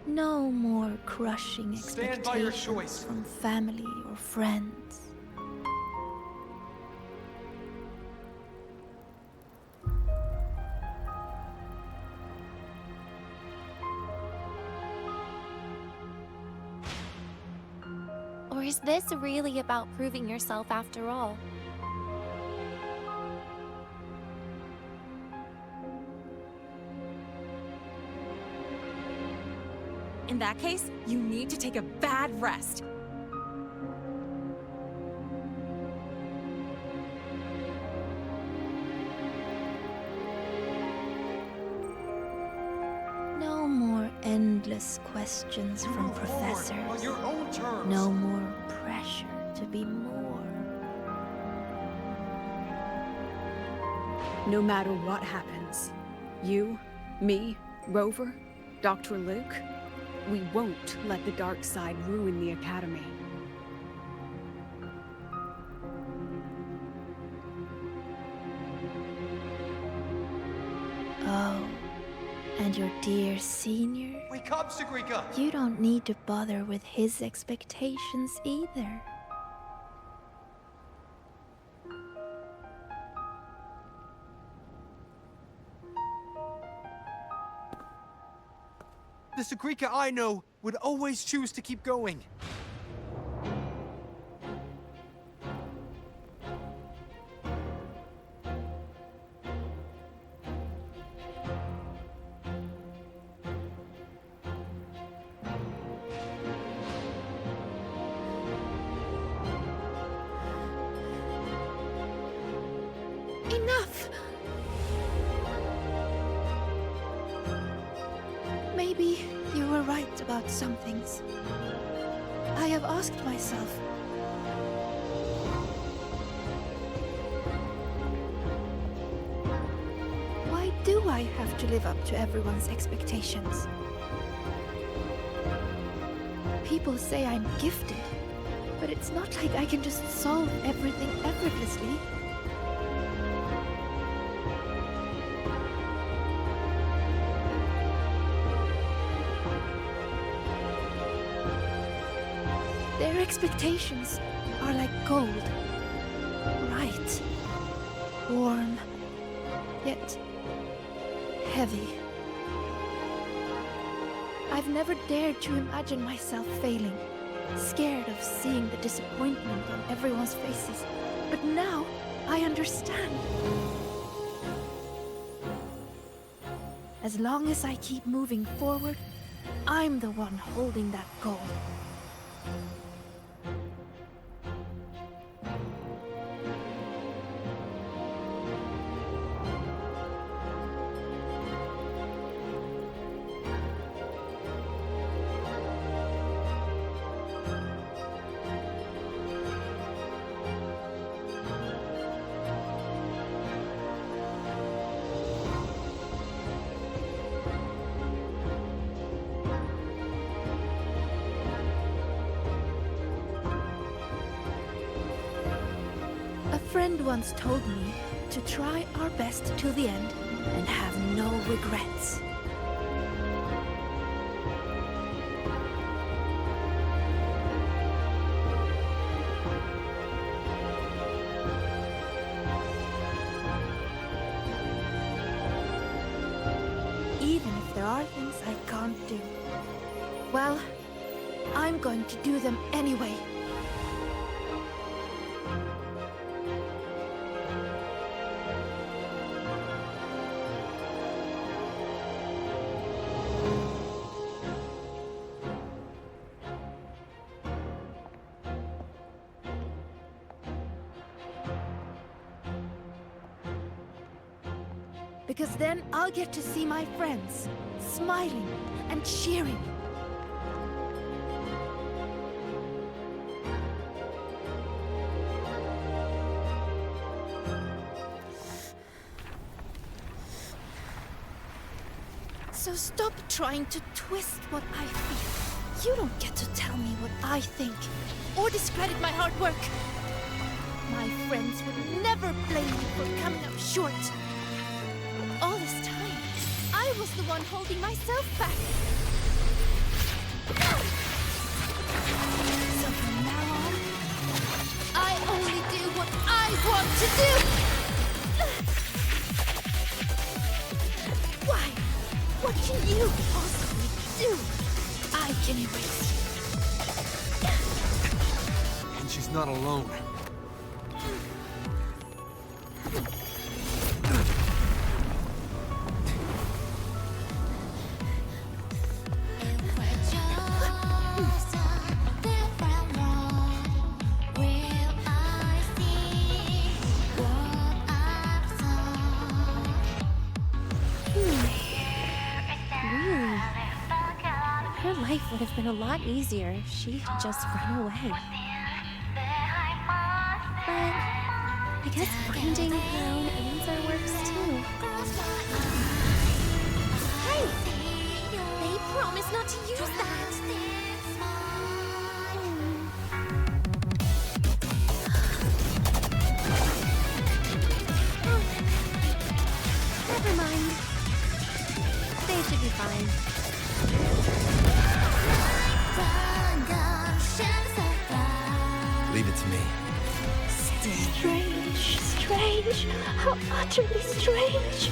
No more crushing Stand by your expectations choice. from family or friends. Or is this really about proving yourself after all? In that case, you need to take a bad rest. No more endless questions from Move forward on professors. your own terms. No more pressure to be more. No matter what happens, you, me, Rover, Dr. Luke, we won't let the dark side ruin the Academy. Oh, and And your dear senior? Wake up, Sagrika! You don't need to bother with his expectations either. The Sagrika I know would always choose to keep going. Enough! Maybe you were right about some things. I have asked myself, why do I have to live up to everyone's expectations? People say I'm gifted, but it's not like I can just solve everything effortlessly. Their expectations are like gold. Bright, warm, yet heavy. I've never dared to imagine myself failing, scared of seeing the disappointment on everyone's faces. But now I understand. As long as I keep moving forward, I'm the one holding that goal. A friend once told me to try our best till the end and have no regrets. Even if there are things I can't do, well, I'm going to do them anyway. Because then I'll get to see my friends, smiling and cheering. So stop trying to twist what I feel. You don't get to tell me what I think, or discredit my hard work. My friends would never blame me for coming up short. All this time, I was the one holding myself back. So from now on, I only do what I want to do! Why? What can you possibly do? I can erase you. And she's not alone. Her life would have been a lot easier if she had just run away. But I guess finding her own answer works too. Hey! They promised not to use that! Never mind. They should be fine. Leave it to me. Strange, strange, how utterly strange.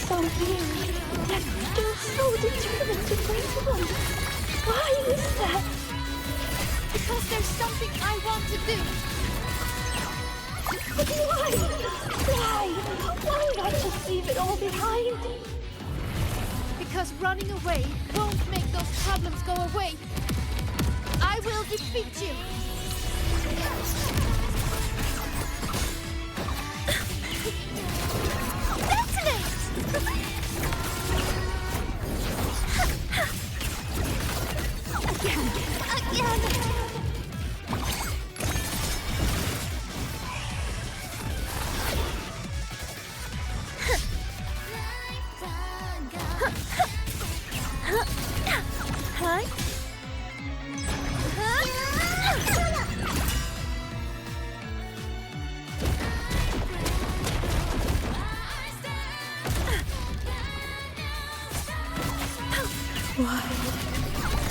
So weird, yet still so determined to bring home. Why is that? Because there's something I want to do. But why? Why? Why not just leave it all behind? Because running away won't make those problems go away. I will defeat you.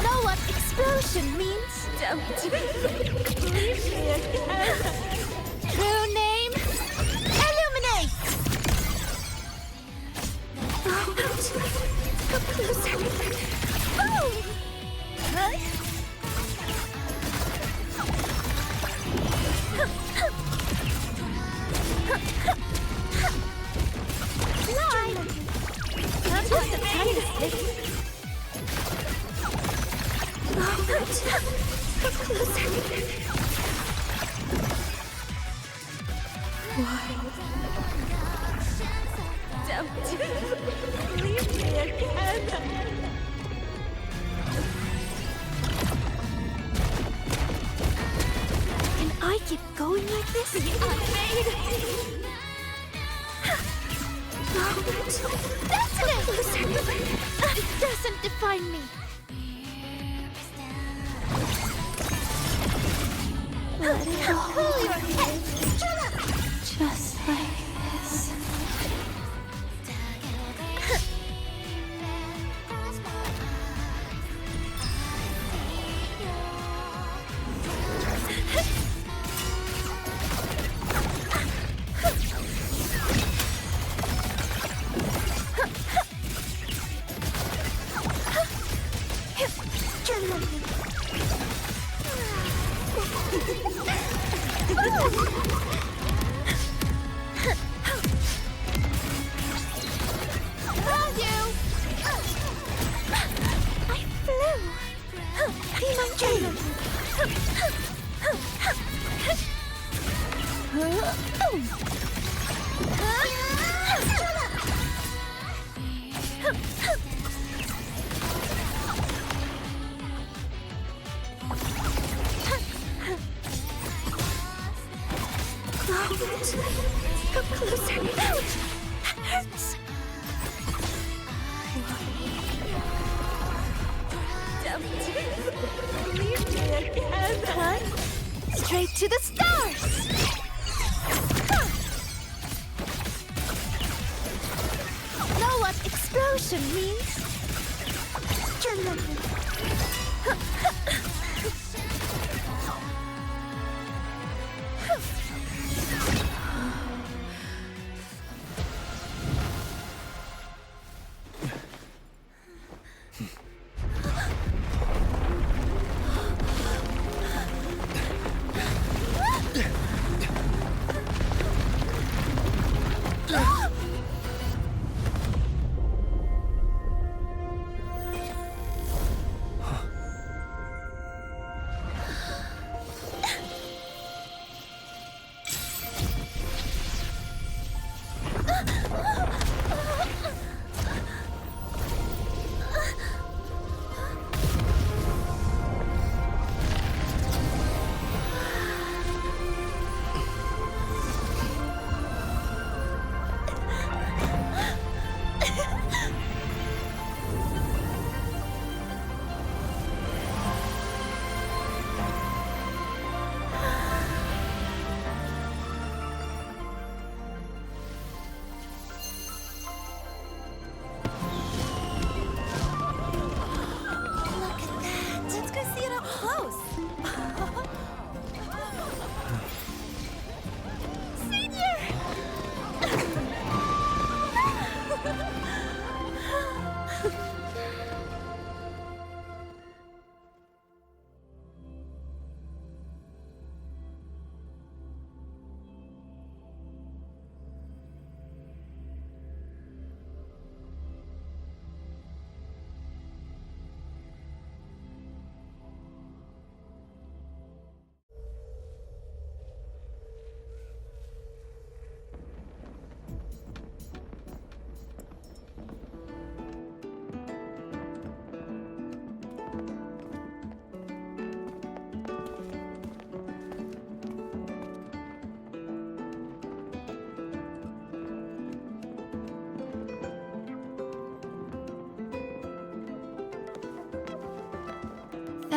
Know what explosion means? Don't leave me again. True name? Illuminate! Come closer. Oh! Huh? Fly! That's what the pain is. Come closer. Why? Don't leave me again. Can I keep going like this? I'm made. That's it! It doesn't define me. Let it all pull your head. Just like this. Come closer. Ouch! Hurts. Don't leave me again. Huh? Straight to the stars. Huh. Know what explosion means?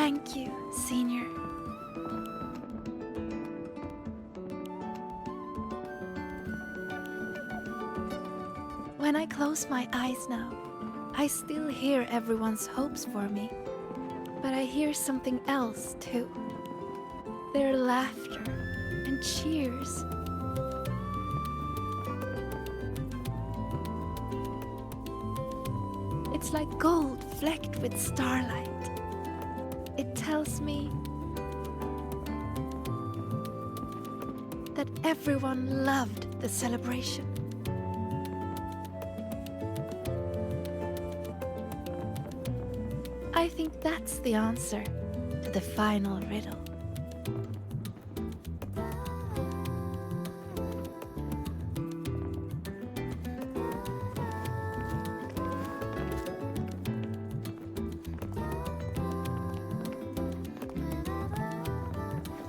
Thank you, Senior. When I close my eyes now, I still hear everyone's hopes for me. But I hear something else too. Their laughter and cheers. It's like gold flecked with starlight. It tells me that everyone loved the celebration. I think that's the answer to the final riddle.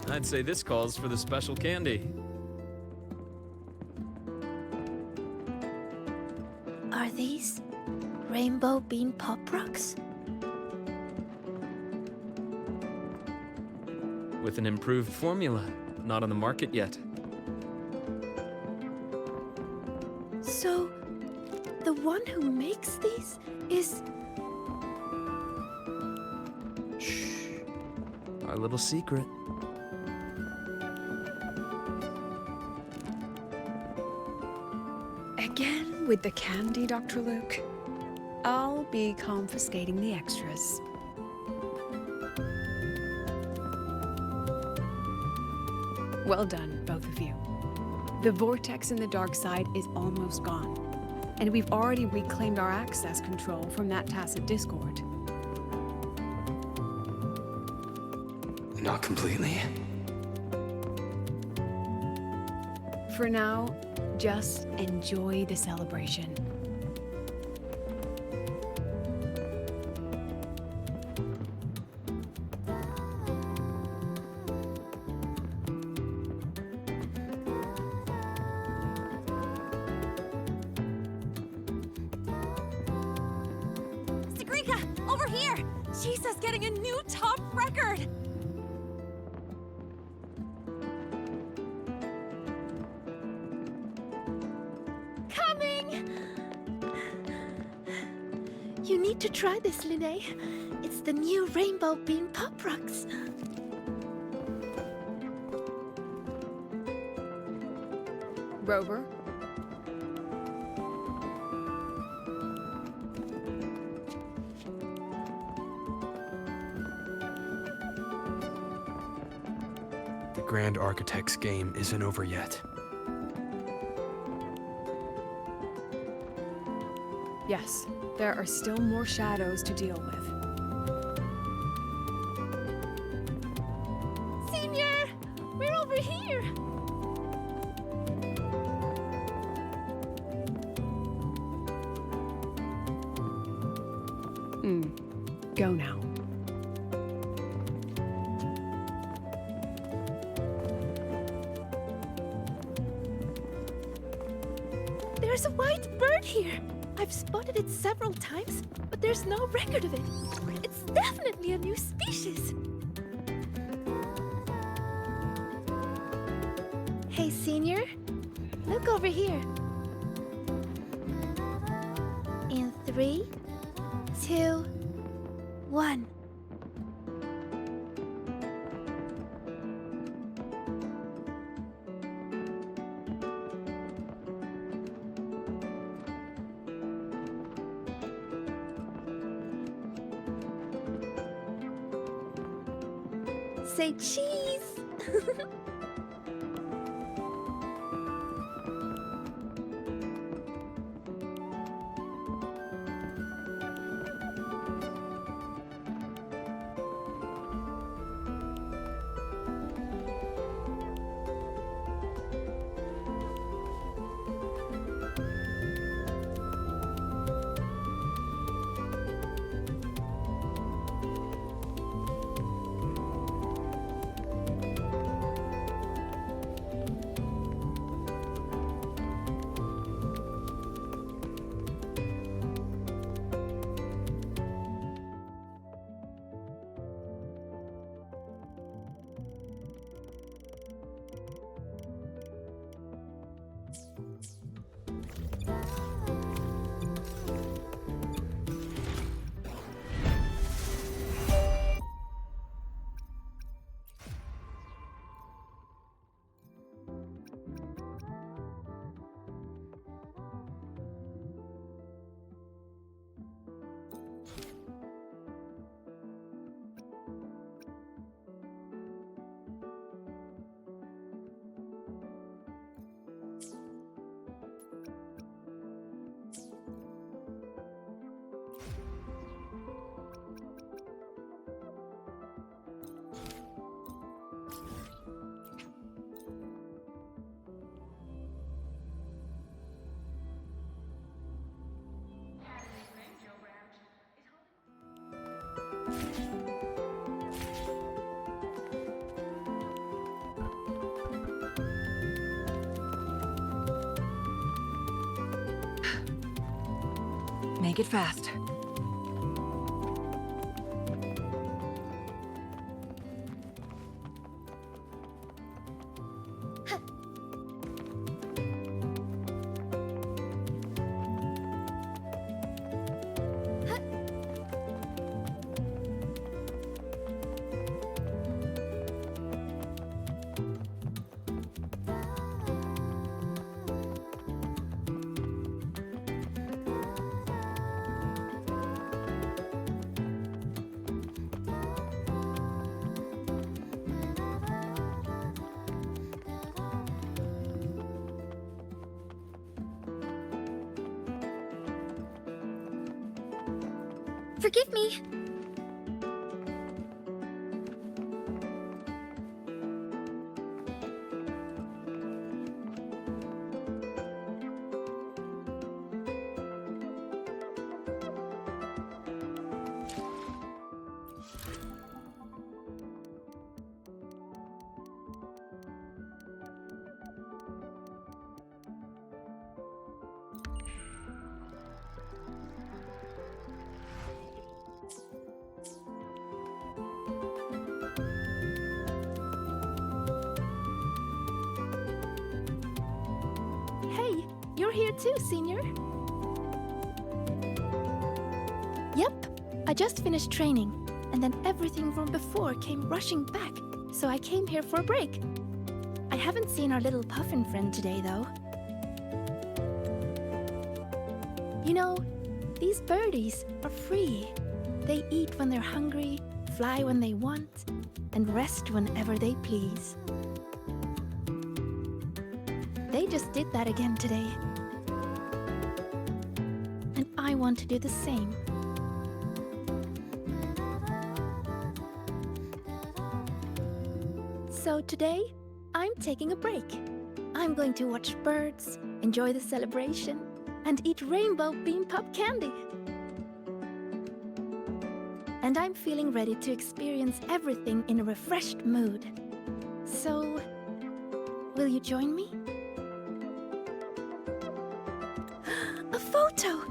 I'd say this calls for the special candy. Are these rainbow bean pop rocks? With an improved formula, not on the market yet. So, the one who makes these is... Shh. Our little secret. Again with the candy, Dr. Luke? I'll be confiscating the extras. Well done, both of you. The vortex in the dark side is almost gone, and we've already reclaimed our access control from that tacit discord. Not completely. For now, just enjoy the celebration. Over here! Jesus getting a new top record! Coming! You need to try this, Linnea. It's the new rainbow bean pop rocks. Rover? The Grand Architect's game isn't over yet. Yes, there are still more shadows to deal with. Senior! We're over here! Go now. There's a white bird here. I've spotted it several times, but there's no record of it. It's definitely a new species. Hey, Senior. Look over here. In 3, 2, 1. Say cheese! Make it fast. Forgive me. Hey, you're here too, Senior. Yep, I just finished training, and then everything from before came rushing back, so I came here for a break. I haven't seen our little puffin friend today, though. You know, these birdies are free. They eat when they're hungry, fly when they want, and rest whenever they please. They just did that again today. And I want to do the same. So today, I'm taking a break. I'm going to watch birds, enjoy the celebration, and eat rainbow bean pop candy. And I'm feeling ready to experience everything in a refreshed mood. So, will you join me? A photo!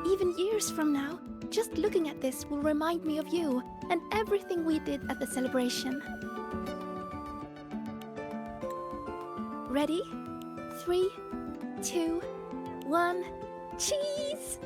Even years from now, just looking at this will remind me of you and everything we did at the celebration. Ready? 3, 2, 1, cheese!